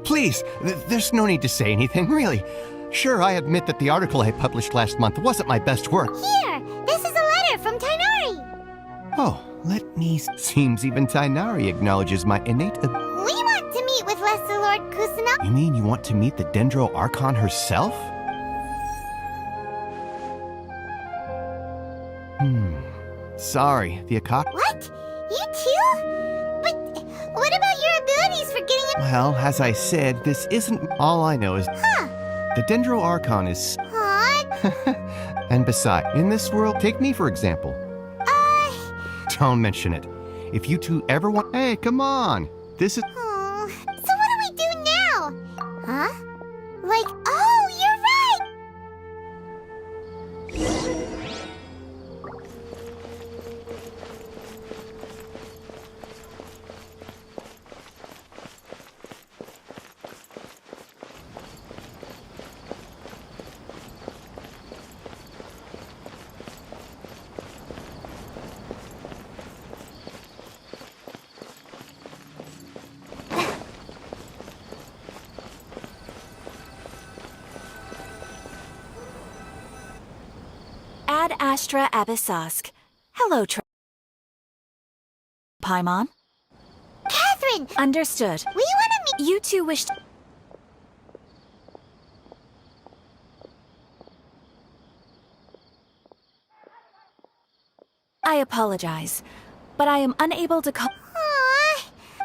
Please, there's no need to say anything, really. Sure, I admit that the article I published last month wasn't my best work. Here! This is a letter from Tainari! Oh, let me... Seems even Tainari acknowledges my innate... We want to meet with Lesser Lord Kusanagi. You mean you want to meet the Dendro Archon herself? Sorry, the Akak... What? You too? But what about your abilities for getting it? Well, as I said, this isn't... All I know is... Huh. The Dendro Archon is... Huh? And besides, in this world, take me for example. Don't mention it. If you two ever want... Hey, come on! This is... Oh, so what do we do now? Huh? Like, oh, you're right! Ad Astra Abyssosk. Hello, Paimon. Catherine! Understood. We wanna meet— You two wish to— I apologize, but I am unable to call—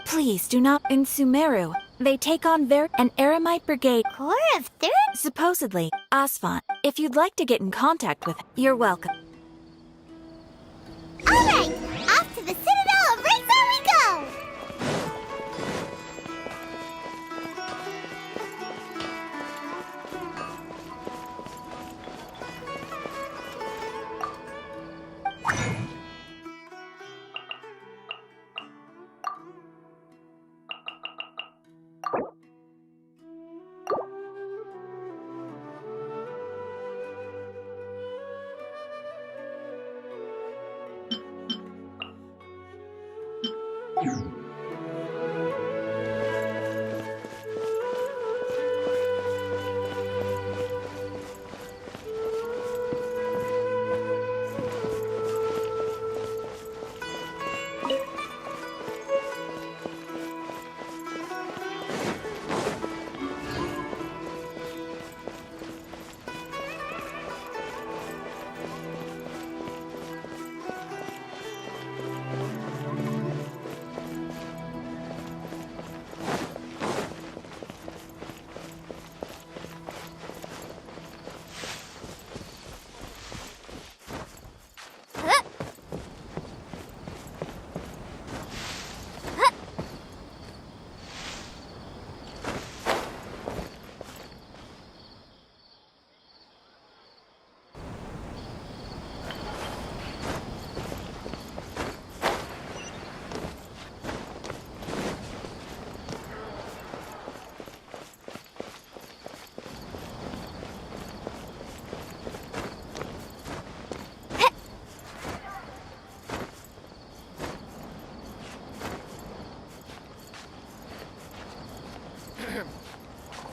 Please do not— In Sumeru, they take on an Eremite brigade— Corps of Third? Supposedly, Asfont. If you'd like to get in contact with— You're welcome. Alright! Off to the Citadel of Razor we go!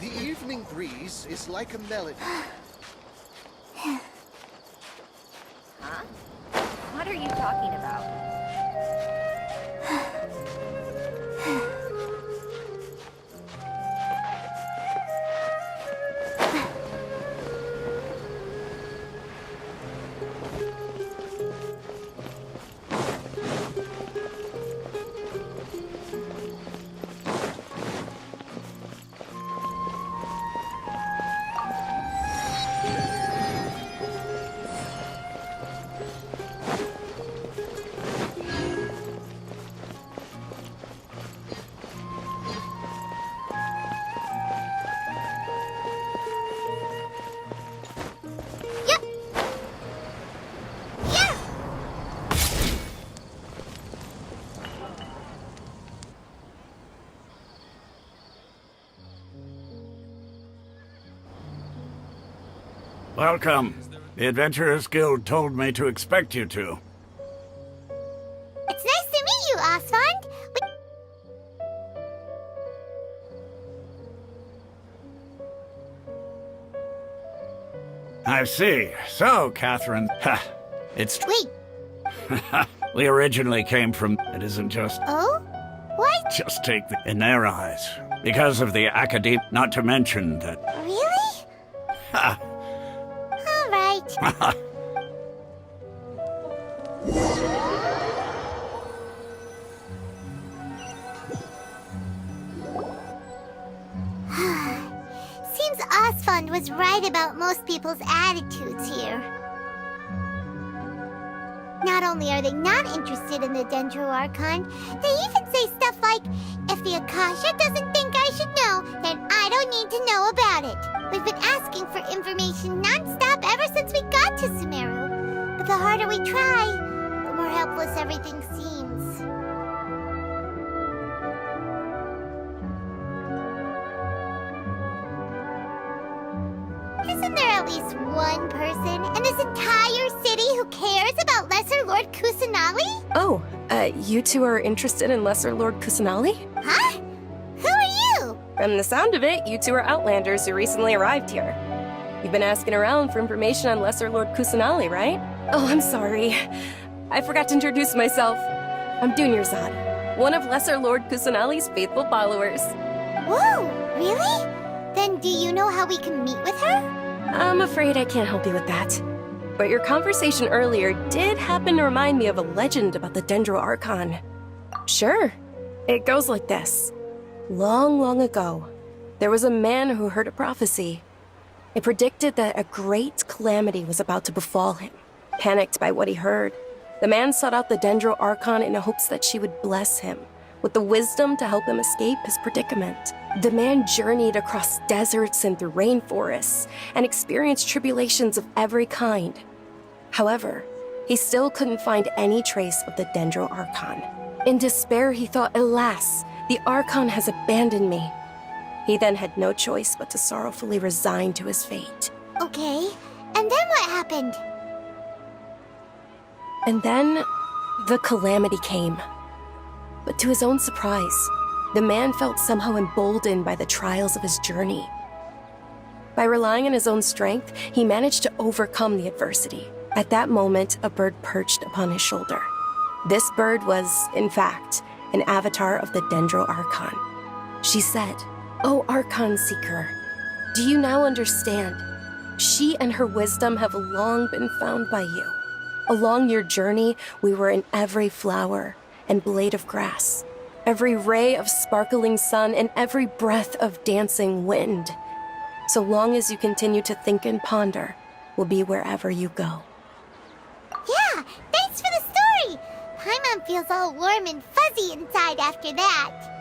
The evening breeze is like a melody. Huh? What are you talking about? Welcome. The Adventurers Guild told me to expect you two. It's nice to meet you, Asfond. I see. So, Catherine, it's... Wait. We originally came from... It isn't just... Oh? What? Just take the... In their eyes. Because of the academe... Not to mention that... Really? Ha! All right. Seems Asfond was right about most people's attitudes here. Not only are they not interested in the Dendro Archon, they even say stuff like, if the Akasha doesn't think I should know, then I don't need to know about it. We've been asking for information non-stop ever since we got to Sumeru. But the harder we try, the more helpless everything seems. Isn't there at least one person in this entire city who cares about Lesser Lord Kusanali? Oh, you two are interested in Lesser Lord Kusanali? Huh? Who are you? From the sound of it, you two are Outlanders who recently arrived here. You've been asking around for information on Lesser Lord Kusanali, right? Oh, I'm sorry. I forgot to introduce myself. I'm Dunyarzad, one of Lesser Lord Kusanali's faithful followers. Whoa, really? Then do you know how we can meet with her? I'm afraid I can't help you with that. But your conversation earlier did happen to remind me of a legend about the Dendro Archon. Sure. It goes like this. Long, long ago, there was a man who heard a prophecy. It predicted that a great calamity was about to befall him. Panicked by what he heard, the man sought out the Dendro Archon in hopes that she would bless him with the wisdom to help him escape his predicament. The man journeyed across deserts and through rainforests and experienced tribulations of every kind. However, he still couldn't find any trace of the Dendro Archon. In despair, he thought, alas, the Archon has abandoned me. He then had no choice but to sorrowfully resign to his fate. Okay, and then what happened? And then, the calamity came. But to his own surprise, the man felt somehow emboldened by the trials of his journey. By relying on his own strength, he managed to overcome the adversity. At that moment, a bird perched upon his shoulder. This bird was, in fact, an avatar of the Dendro Archon. She said, "O Archon Seeker, do you now understand? She and her wisdom have long been found by you. Along your journey, we were in every flower and blade of grass, every ray of sparkling sun, and every breath of dancing wind. So long as you continue to think and ponder, we'll be wherever you go." Yeah, thanks for the story! Paimon feels all warm and fuzzy inside after that.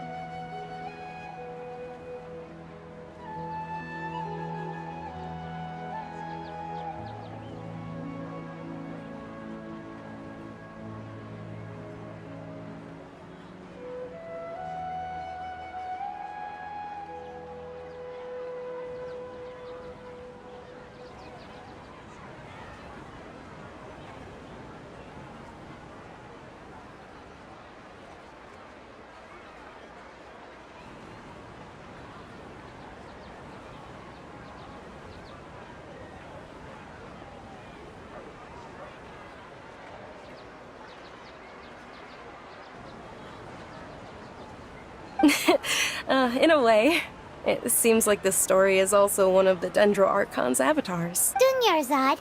In a way. It seems like this story is also one of the Dendro Archon's avatars. Dunyarzad.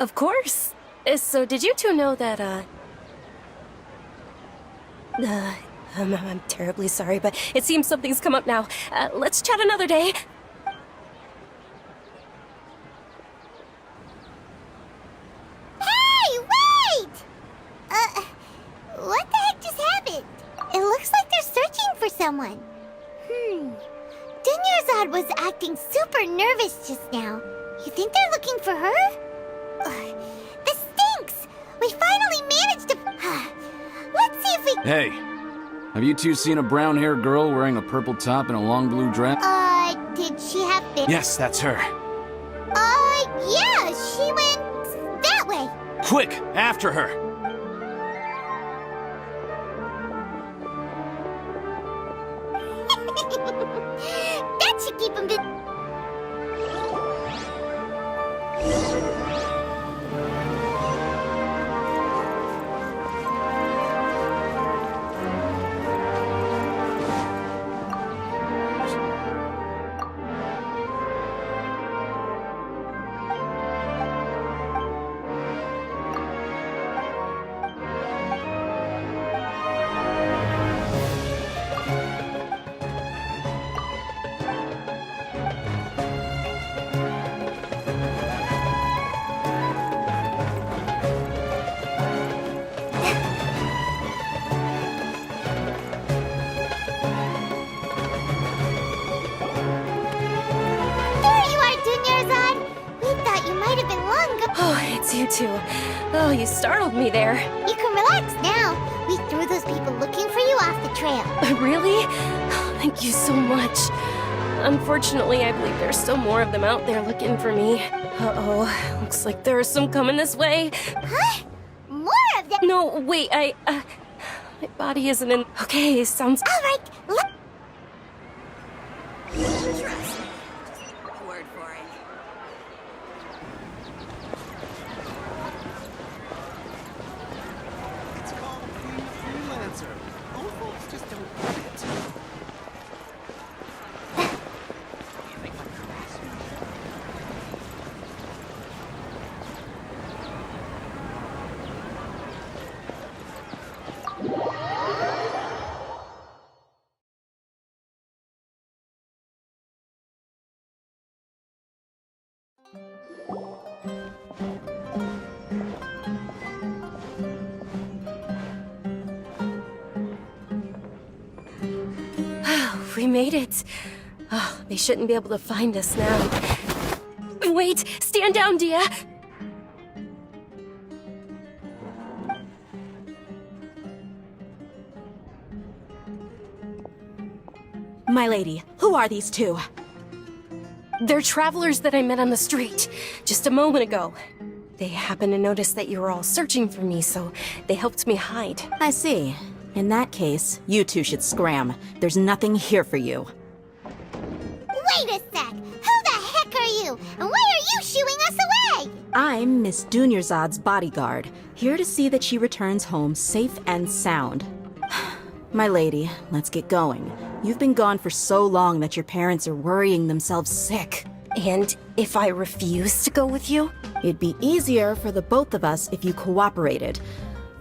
Of course. So did you two know that, I'm terribly sorry, but it seems something's come up now. Let's chat another day. Hey, wait! What the heck just happened? It looks like they're searching for someone. Dunyarzad was acting super nervous just now. You think they're looking for her? This stinks! We finally managed to... Let's see if we... Hey, have you two seen a brown-haired girl wearing a purple top and a long blue dress? Did she have been... Yes, that's her. Yeah, she went... that way. Quick, after her! That should keep him busy. You two. Oh, you startled me there. You can relax now. We threw those people looking for you off the trail. Really? Oh, thank you so much. Unfortunately, I believe there's still more of them out there looking for me. Uh-oh. Looks like there are some coming this way. Huh? More of them? No, wait, my body isn't in... Okay, sounds... All right, Trust me. Word for it. We made it. Oh, they shouldn't be able to find us now. Wait! Stand down, Dia! My lady, who are these two? They're travelers that I met on the street just a moment ago. They happened to notice that you were all searching for me, so they helped me hide. I see. In that case, you two should scram. There's nothing here for you. Wait a sec! Who the heck are you? And why are you shooing us away? I'm Miss Dunyarzad's bodyguard, here to see that she returns home safe and sound. My lady, let's get going. You've been gone for so long that your parents are worrying themselves sick. And if I refuse to go with you? It'd be easier for the both of us if you cooperated.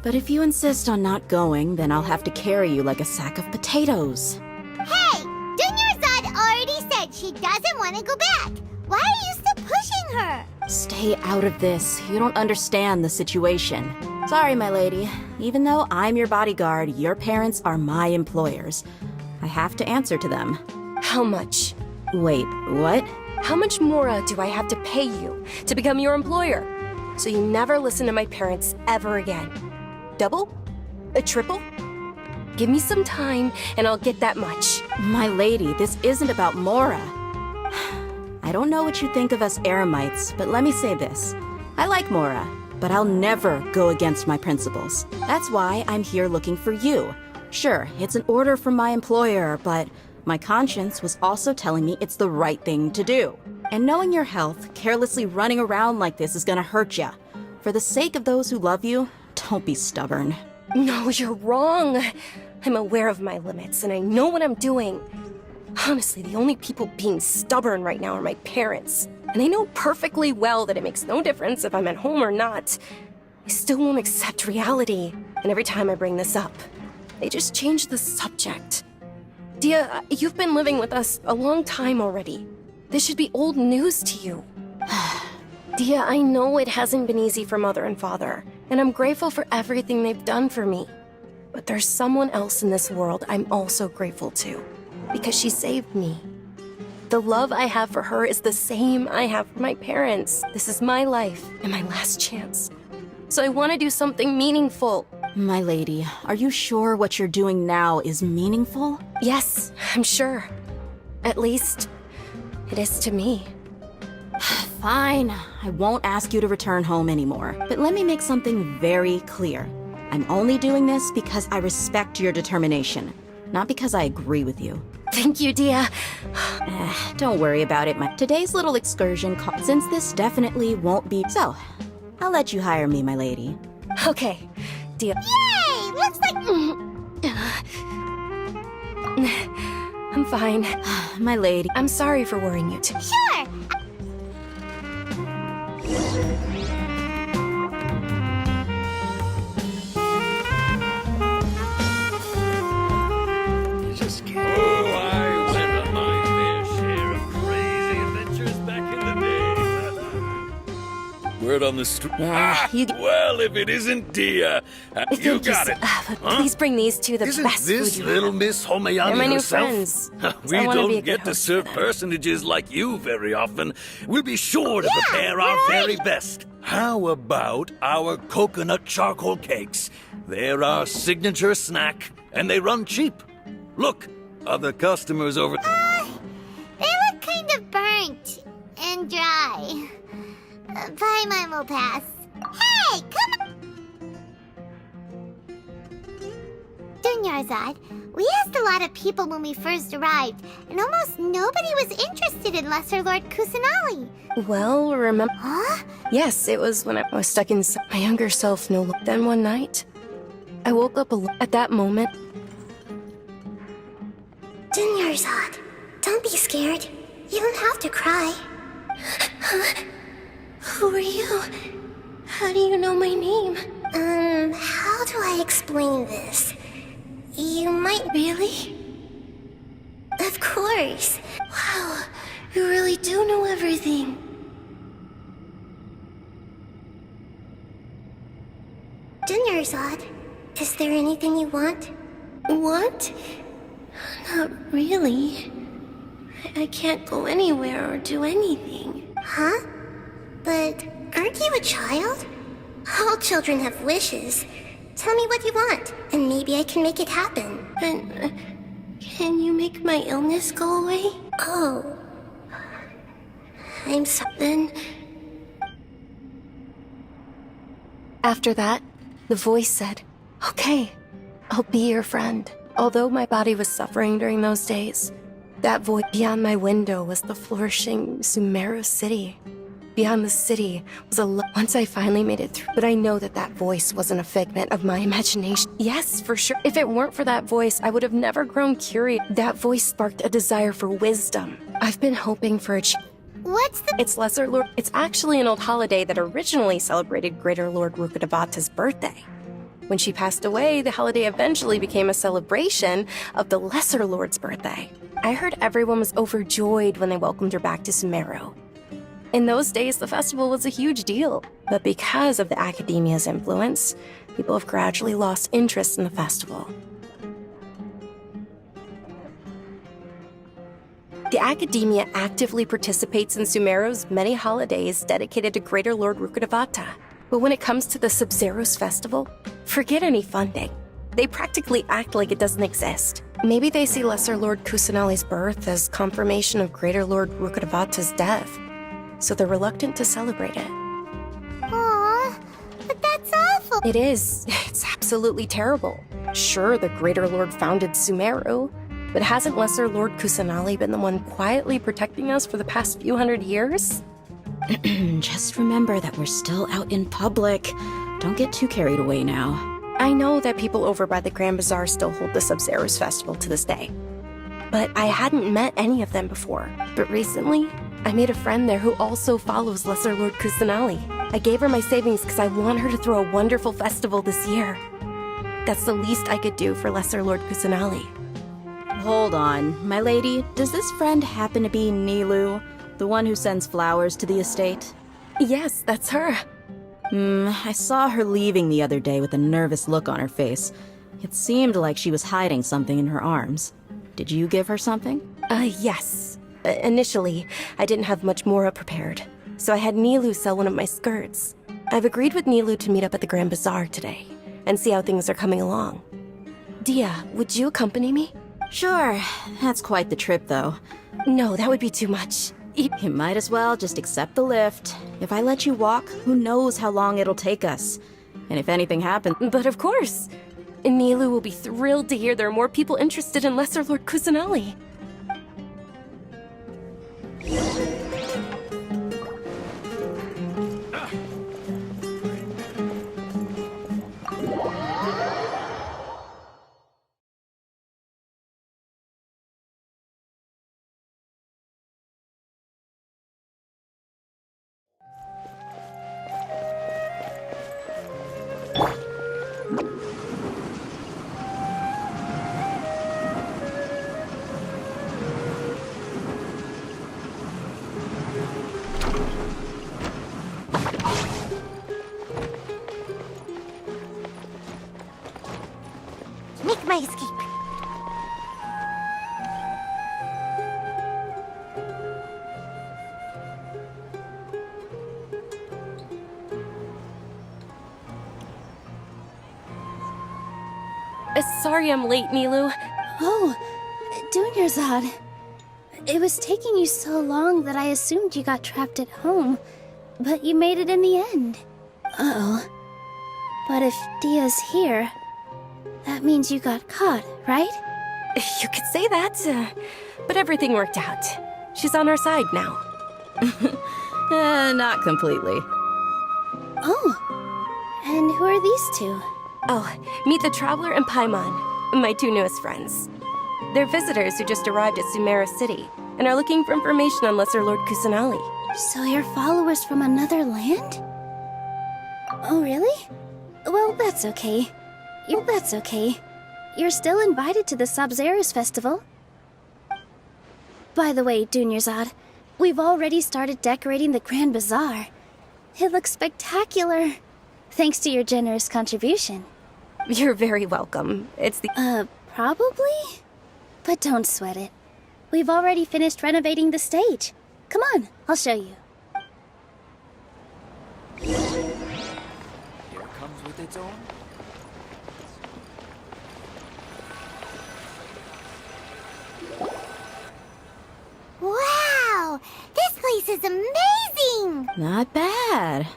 But if you insist on not going, then I'll have to carry you like a sack of potatoes. Hey! Dunyarzad already said she doesn't want to go back. Why are you still pushing her? Stay out of this. You don't understand the situation. Sorry, my lady. Even though I'm your bodyguard, your parents are my employers. I have to answer to them. How much? Wait, what? How much more do I have to pay you to become your employer? So you never listen to my parents ever again. Double? A triple? Give me some time and I'll get that much. My lady, this isn't about Mora. I don't know what you think of us Eremites, but let me say this. I like Mora, but I'll never go against my principles. That's why I'm here looking for you. Sure, it's an order from my employer, but my conscience was also telling me it's the right thing to do. And knowing your health, carelessly running around like this is gonna hurt ya. For the sake of those who love you, don't be stubborn. No, you're wrong. I'm aware of my limits, and I know what I'm doing. Honestly, the only people being stubborn right now are my parents. And I know perfectly well that it makes no difference if I'm at home or not. I still won't accept reality. And every time I bring this up, they just change the subject. Dia, you've been living with us a long time already. This should be old news to you. Dia, I know it hasn't been easy for Mother and Father, and I'm grateful for everything they've done for me. But there's someone else in this world I'm also grateful to, because she saved me. The love I have for her is the same I have for my parents. This is my life and my last chance. So I want to do something meaningful. My lady, are you sure what you're doing now is meaningful? Yes, I'm sure. At least, it is to me. Fine, I won't ask you to return home anymore. But let me make something very clear. I'm only doing this because I respect your determination, not because I agree with you. Thank you, Dia. Don't worry about it. Today's little excursion, since this definitely won't be... So, I'll let you hire me, my lady. Okay, Dia. Yay! Looks like... I'm fine. My lady. I'm sorry for worrying you too. Sure! Word on the street. Well, if it isn't Dia, you got it. Please bring these two the Isn't best this food you little have. Miss Homayani They're my new herself? friends. We I wanna be a don't good get to host serve for them. personages like you very often. We'll be sure to prepare our very best. How about our coconut charcoal cakes? They're our signature snack, and they run cheap. Look, other customers over... They look kind of burnt and dry. Paimon will pass. Hey, come on! Dunyarzad, we asked a lot of people when we first arrived, and almost nobody was interested in Lesser Lord Kusanali. Well, remember... Huh? Yes, it was when I was stuck inside my younger self no longer. Then one night, I woke up alone. At that moment... Dunyarzad, don't be scared. You don't have to cry. Who are you? How do you know my name? How do I explain this? You might... Really? Of course. Wow, you really do know everything. Dunyarzad, is there anything you want? What? Not really. I can't go anywhere or do anything. Huh? But aren't you a child? All children have wishes. Tell me what you want, and maybe I can make it happen. But can you make my illness go away? Oh. I'm sorry. Then After that, the voice said, "Okay, I'll be your friend." Although my body was suffering during those days, that voice beyond my window was the flourishing Sumeru city. Beyond the city was once I finally made it through. But I know that that voice wasn't a figment of my imagination. Yes, for sure. If it weren't for that voice, I would have never grown curious. That voice sparked a desire for wisdom. I've been hoping for a What's the— It's Lesser Lord. It's actually an old holiday that originally celebrated Greater Lord Rukkhadevata's birthday. When she passed away, the holiday eventually became a celebration of the Lesser Lord's birthday. I heard everyone was overjoyed when they welcomed her back to Sumeru. In those days, the festival was a huge deal, but because of the Academia's influence, people have gradually lost interest in the festival. The Academia actively participates in Sumeru's many holidays dedicated to Greater Lord Rukkhadevata. But when it comes to the Sub-Zero's festival, forget any funding. They practically act like it doesn't exist. Maybe they see Lesser Lord Kusanali's birth as confirmation of Greater Lord Rukkhadevata's death, so they're reluctant to celebrate it. Aww, but that's awful. It is. It's absolutely terrible. Sure, the Greater Lord founded Sumeru, but hasn't Lesser Lord Kusanali been the one quietly protecting us for the past few hundred years? Just remember that we're still out in public. Don't get too carried away now. I know that people over by the Grand Bazaar still hold the Sub-Zero's festival to this day. But I hadn't met any of them before. But recently, I made a friend there who also follows Lesser Lord Kusanali. I gave her my savings because I want her to throw a wonderful festival this year. That's the least I could do for Lesser Lord Kusanali. Hold on, my lady. Does this friend happen to be Nilu, the one who sends flowers to the estate? Yes, that's her. I saw her leaving the other day with a nervous look on her face. It seemed like she was hiding something in her arms. Did you give her something? Yes. Initially, I didn't have much Mora prepared, so I had Nilu sell one of my skirts. I've agreed with Nilu to meet up at the Grand Bazaar today, and see how things are coming along. Dia, would you accompany me? Sure. That's quite the trip, though. No, that would be too much. You might as well just accept the lift. If I let you walk, who knows how long it'll take us. And if anything happens... But of course! Nilu will be thrilled to hear there are more people interested in Lesser Lord Kusanali. Make my escape. Sorry I'm late, Nilu. Oh, Dunyarzad. It was taking you so long that I assumed you got trapped at home, but you made it in the end. Uh-oh. But if Dia's here, that means you got caught, right? You could say that, but everything worked out. She's on our side now. Not completely. Oh, and who are these two? Oh, meet the Traveler and Paimon, my two newest friends. They're visitors who just arrived at Sumeru City and are looking for information on Lesser Lord Kusanali. So you're followers from another land? Oh, really? Well, that's okay. You're still invited to the Sub-Zero's festival. By the way, Dunyarzad, we've already started decorating the Grand Bazaar. It looks spectacular, thanks to your generous contribution. You're very welcome. It's the... Probably? But don't sweat it. We've already finished renovating the stage. Come on, I'll show you. Here comes with its own. Wow! This place is amazing! Not bad.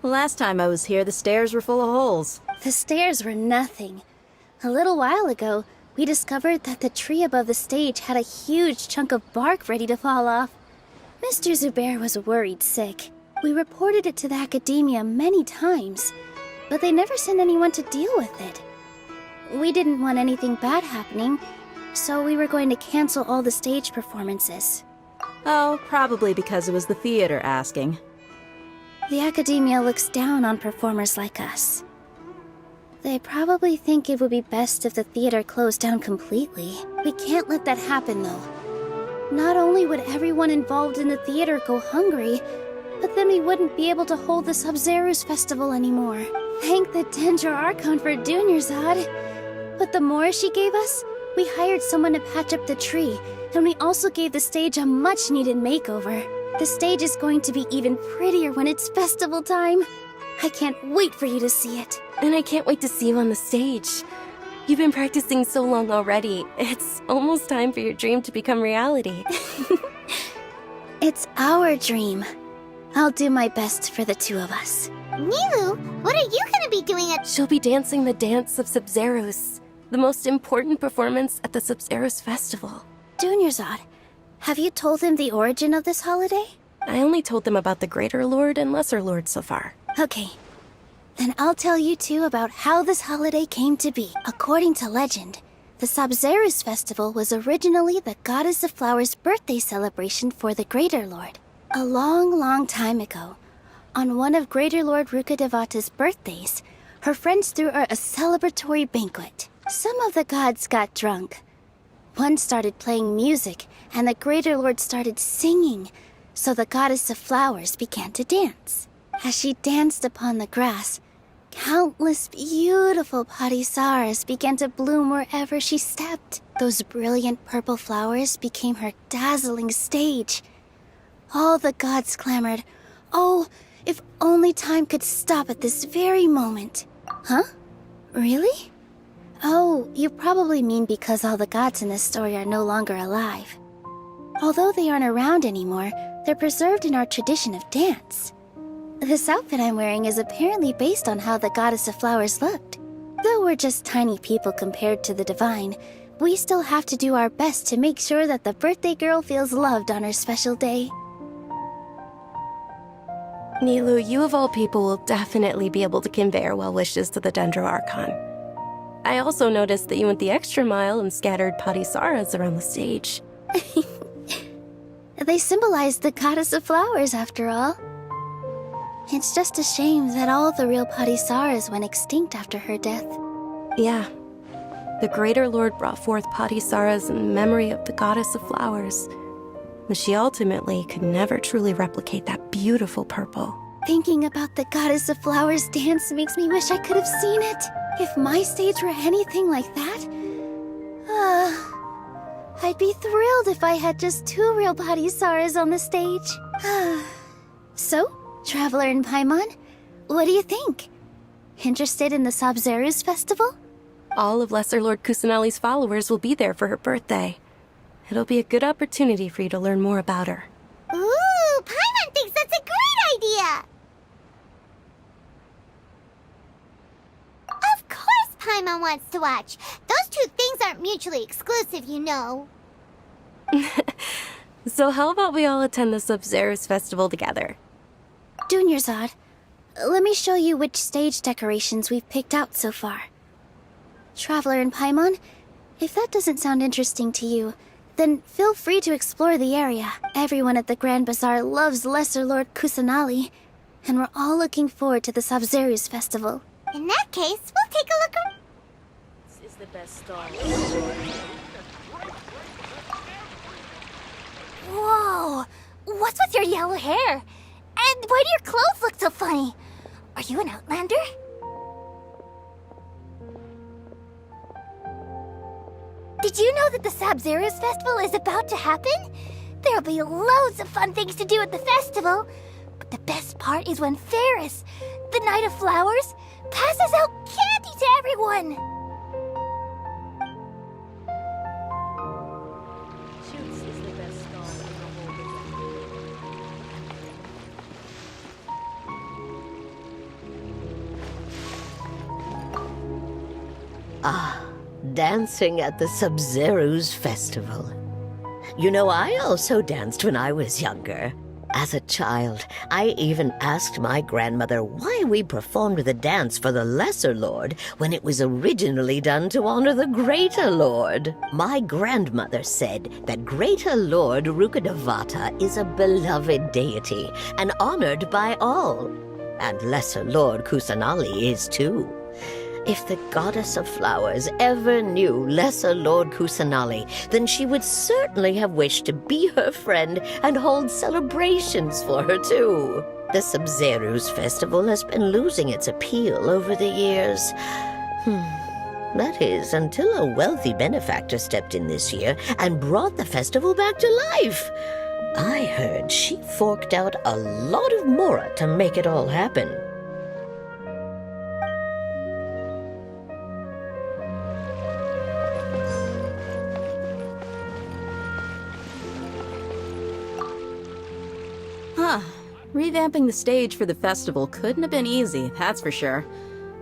Last time I was here, the stairs were full of holes. The stairs were nothing. A little while ago, we discovered that the tree above the stage had a huge chunk of bark ready to fall off. Mr. Zubair was worried sick. We reported it to the academia many times, but they never sent anyone to deal with it. We didn't want anything bad happening, so we were going to cancel all the stage performances. Oh, probably because it was the theater asking. The academia looks down on performers like us. They probably think it would be best if the theater closed down completely. We can't let that happen, though. Not only would everyone involved in the theater go hungry, but then we wouldn't be able to hold the Sub-Zero's festival anymore. Thank the Dendro Archon for Dunyarzad. But the more she gave us, we hired someone to patch up the tree, and we also gave the stage a much-needed makeover. The stage is going to be even prettier when it's festival time. I can't wait for you to see it. And I can't wait to see you on the stage. You've been practicing so long already. It's almost time for your dream to become reality. It's our dream. I'll do my best for the two of us. Nilu, what are you gonna be doing at— She'll be dancing the dance of Sub-Zeros, the most important performance at the Sub-Zeros festival. Dunyarzad, have you told him the origin of this holiday? I only told them about the Greater Lord and Lesser Lord so far. Okay. Then I'll tell you two about how this holiday came to be. According to legend, the Sub-Zeros festival was originally the Goddess of Flowers' birthday celebration for the Greater Lord. A long, long time ago, on one of Greater Lord Rukkhadevata's birthdays, her friends threw her a celebratory banquet. Some of the gods got drunk. One started playing music, and the Greater Lord started singing, so the Goddess of Flowers began to dance. As she danced upon the grass, countless beautiful parisaras began to bloom wherever she stepped. Those brilliant purple flowers became her dazzling stage. All the gods clamored, "Oh, if only time could stop at this very moment." Huh? Really? Oh, you probably mean because all the gods in this story are no longer alive. Although they aren't around anymore, they're preserved in our tradition of dance. This outfit I'm wearing is apparently based on how the Goddess of Flowers looked. Though we're just tiny people compared to the divine, we still have to do our best to make sure that the birthday girl feels loved on her special day. Nilu, you of all people will definitely be able to convey our well wishes to the Dendro Archon. I also noticed that you went the extra mile and scattered parisaras around the stage. They symbolize the Goddess of Flowers, after all. It's just a shame that all the real parisaras went extinct after her death. Yeah. The Greater Lord brought forth parisaras in memory of the Goddess of Flowers, but she ultimately could never truly replicate that beautiful purple. Thinking about the Goddess of Flowers dance makes me wish I could have seen it. If my stage were anything like that, I'd be thrilled if I had just 2 real parisaras on the stage. So, Traveler and Paimon, what do you think? Interested in the Sub-Zero's festival? All of Lesser Lord Kusanali's followers will be there for her birthday. It'll be a good opportunity for you to learn more about her. Ooh, Paimon thinks that's a great idea! Of course Paimon wants to watch. Those two things aren't mutually exclusive, you know. So how about we all attend the Sub-Zero's festival together? Dunyarzad, let me show you which stage decorations we've picked out so far. Traveler and Paimon, if that doesn't sound interesting to you, then feel free to explore the area. Everyone at the Grand Bazaar loves Lesser Lord Kusanali, and we're all looking forward to the Sub-Zero's festival. In that case, we'll take a look around. This is the best stall. Whoa! What's with your yellow hair? And why do your clothes look so funny? Are you an outlander? Did Did you know that the Sabzeruz Festival is about to happen? There'll be loads of fun things to do at the festival. But the best part is when Ferris, the Knight of Flowers, passes out candy to everyone. Shoots is the best stall in the whole Ah, dancing at the Sabzeruz Festival. You know, I also danced when I was younger. As a child, I even asked my grandmother why we performed the dance for the Lesser Lord when it was originally done to honor the Greater Lord. My grandmother said that Greater Lord Rukkhadevata is a beloved deity and honored by all. And Lesser Lord Kusanali is too. If the Goddess of Flowers ever knew Lesser Lord Kusanali, then she would certainly have wished to be her friend and hold celebrations for her too. The Sabzeruz Festival has been losing its appeal over the years. That is, until a wealthy benefactor stepped in this year and brought the festival back to life. I heard she forked out a lot of mora to make it all happen. Huh. Revamping the stage for the festival couldn't have been easy, that's for sure.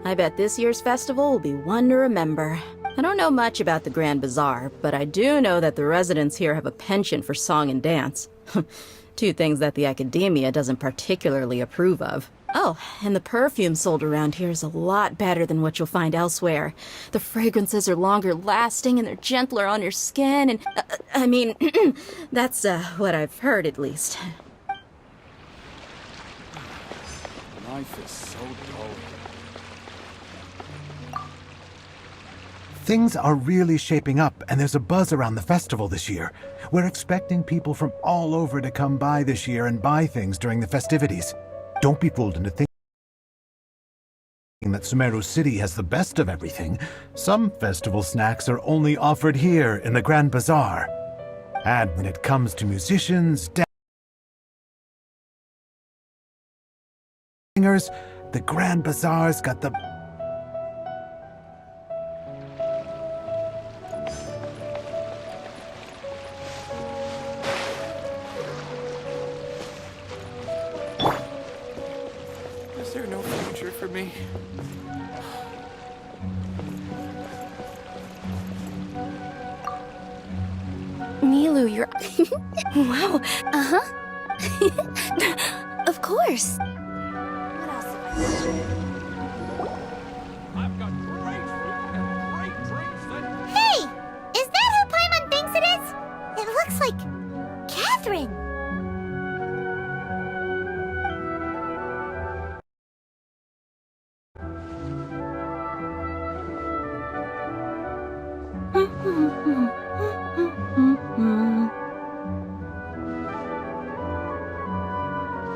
I bet this year's festival will be one to remember. I don't know much about the Grand Bazaar, but I do know that the residents here have a penchant for song and dance. Two things that the academia doesn't particularly approve of. Oh, and the perfume sold around here is a lot better than what you'll find elsewhere. The fragrances are longer lasting and they're gentler on your skin and... I mean, that's what I've heard at least. Life is so dull. Things are really shaping up, and there's a buzz around the festival this year. We're expecting people from all over to come by this year and buy things during the festivities. Don't be fooled into thinking that Sumeru City has the best of everything. Some festival snacks are only offered here in the Grand Bazaar. And when it comes to musicians, singers, the Grand Bazaar's got the... Is there no future for me? Milu, you're... Wow. Uh-huh. Of course. Hey! Is that who Paimon thinks it is? It looks like... Catherine!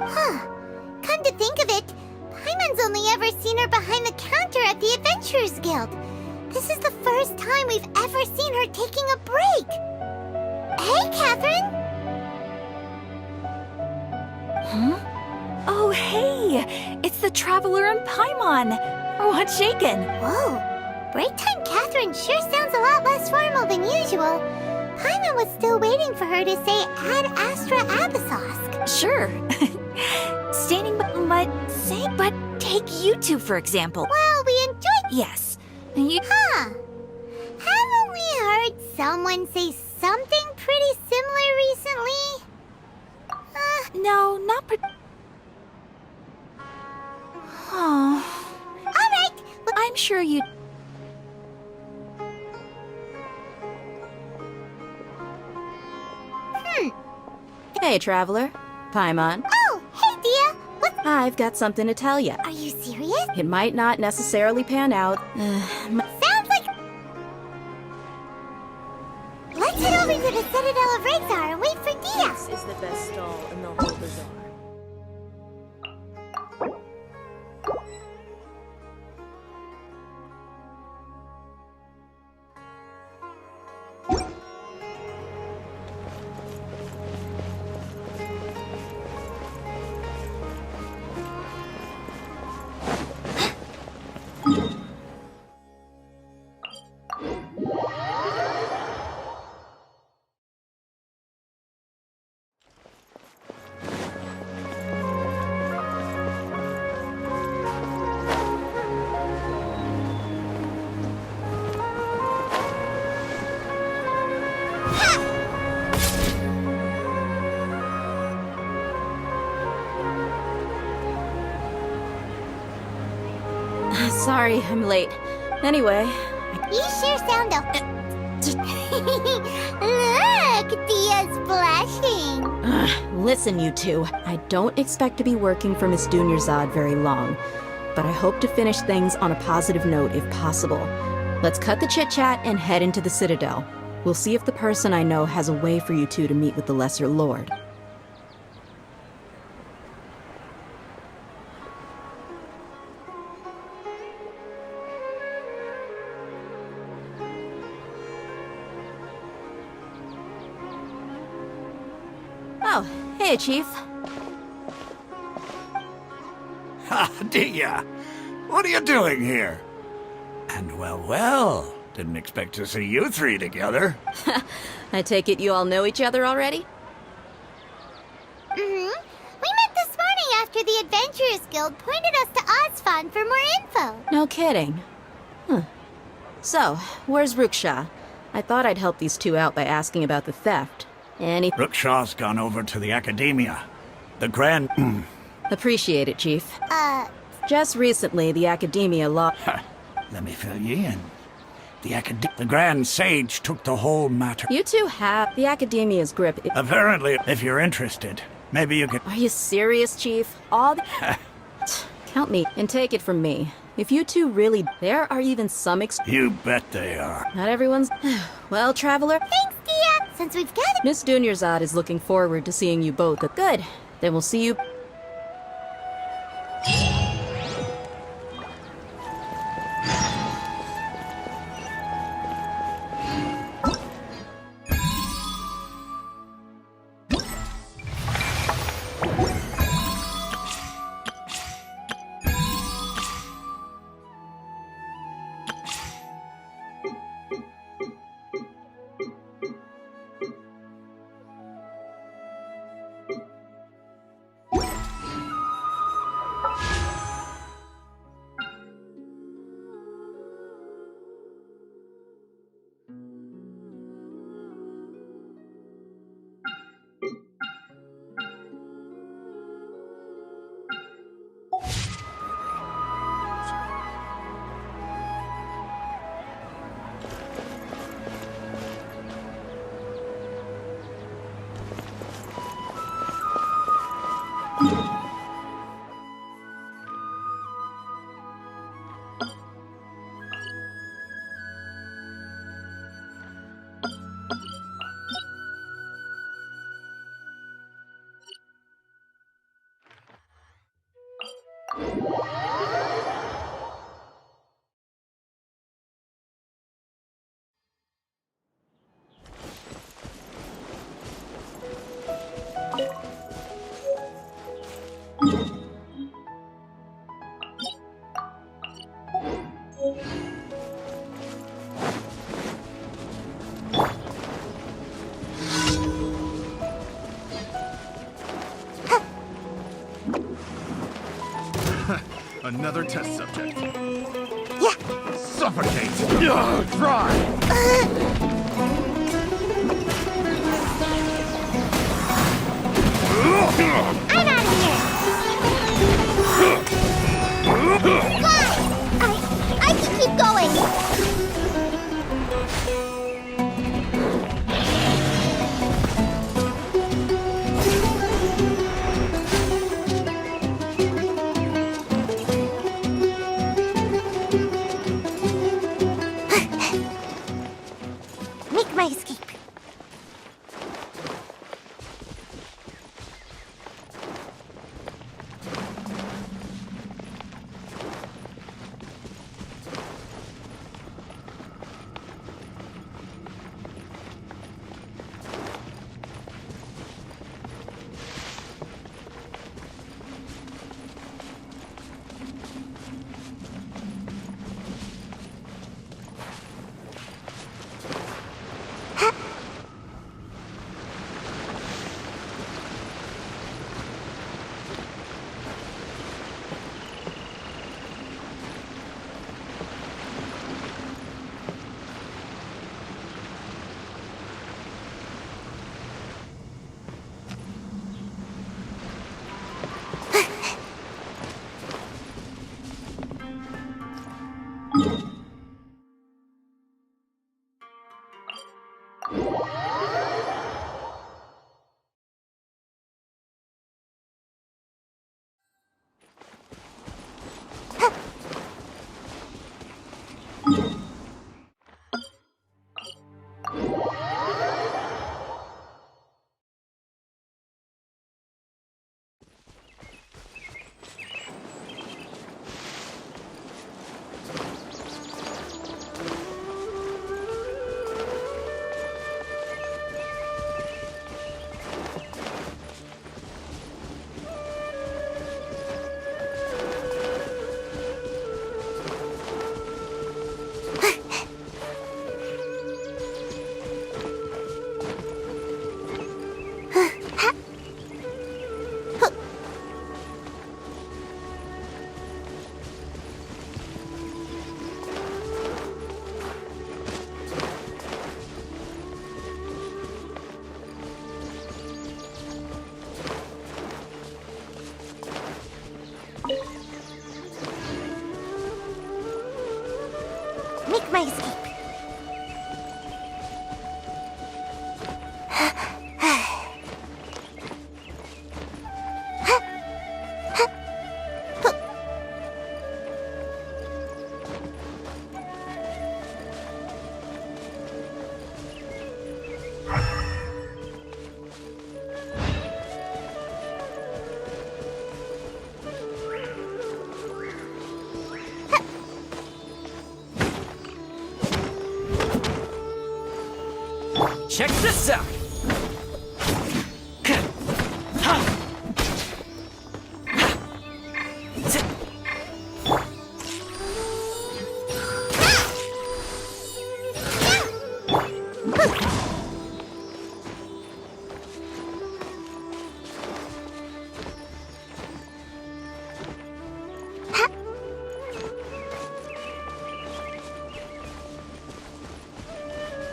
Huh. Come to think of it, Paimon's only ever seen her behind the counter at the Adventurers Guild. This is the first time we've ever seen her taking a break. Hey, Catherine! Huh? Oh, hey! It's the Traveler and Paimon! What's shaken? Whoa! Break time Catherine sure sounds a lot less formal than usual. Paimon was still waiting for her to say Ad Astra Abyssosk. Sure. But take you two, for example. Well, we enjoyed... Yes. Huh. Haven't we heard someone say something pretty similar recently? No, not Oh. Alright. I'm sure you... Hey, Traveler. Paimon. Oh, hey, Dia. I've got something to tell you. Are you serious? It might not necessarily pan out. Sounds like... Let's head over to the Citadel of Rexar and wait for Dia. This is the best stall in the whole bazaar. Sorry, I'm late. Anyway, You sure sound Look, Dia's blushing. listen, you two. I don't expect to be working for Miss Dunyarzad very long, but I hope to finish things on a positive note if possible. Let's cut the chit-chat and head into the Citadel. We'll see if the person I know has a way for you two to meet with the Lesser Lord. Oh, hey, Chief. Ha, Dia! What are you doing here? And well, didn't expect to see you three together. I take it you all know each other already? We met this morning after the Adventurers Guild pointed us to Ozfon for more info. No kidding. So, where's Ruksha? I thought I'd help these two out by asking about the theft. Ruksha's gone over to the Academia. The Grand... Appreciate it, Chief. Just recently, the Academia Let me fill you in. The Grand Sage took the whole matter. You two have the Academia's grip. Apparently, if you're interested, maybe you could... Are you serious, Chief? Count me, and take it from me. If you two really... There are even some You bet they are. Not everyone's... Well, Traveler... Thanks, Dia! Since we've got it... Miss Dunyarzad is looking forward to seeing you both. Good. Then we'll see you... Another test subject. Yeah. Suffocate! Try! I'm out of here! Fly! I can keep going! Make my escape. make my escape. Check this out!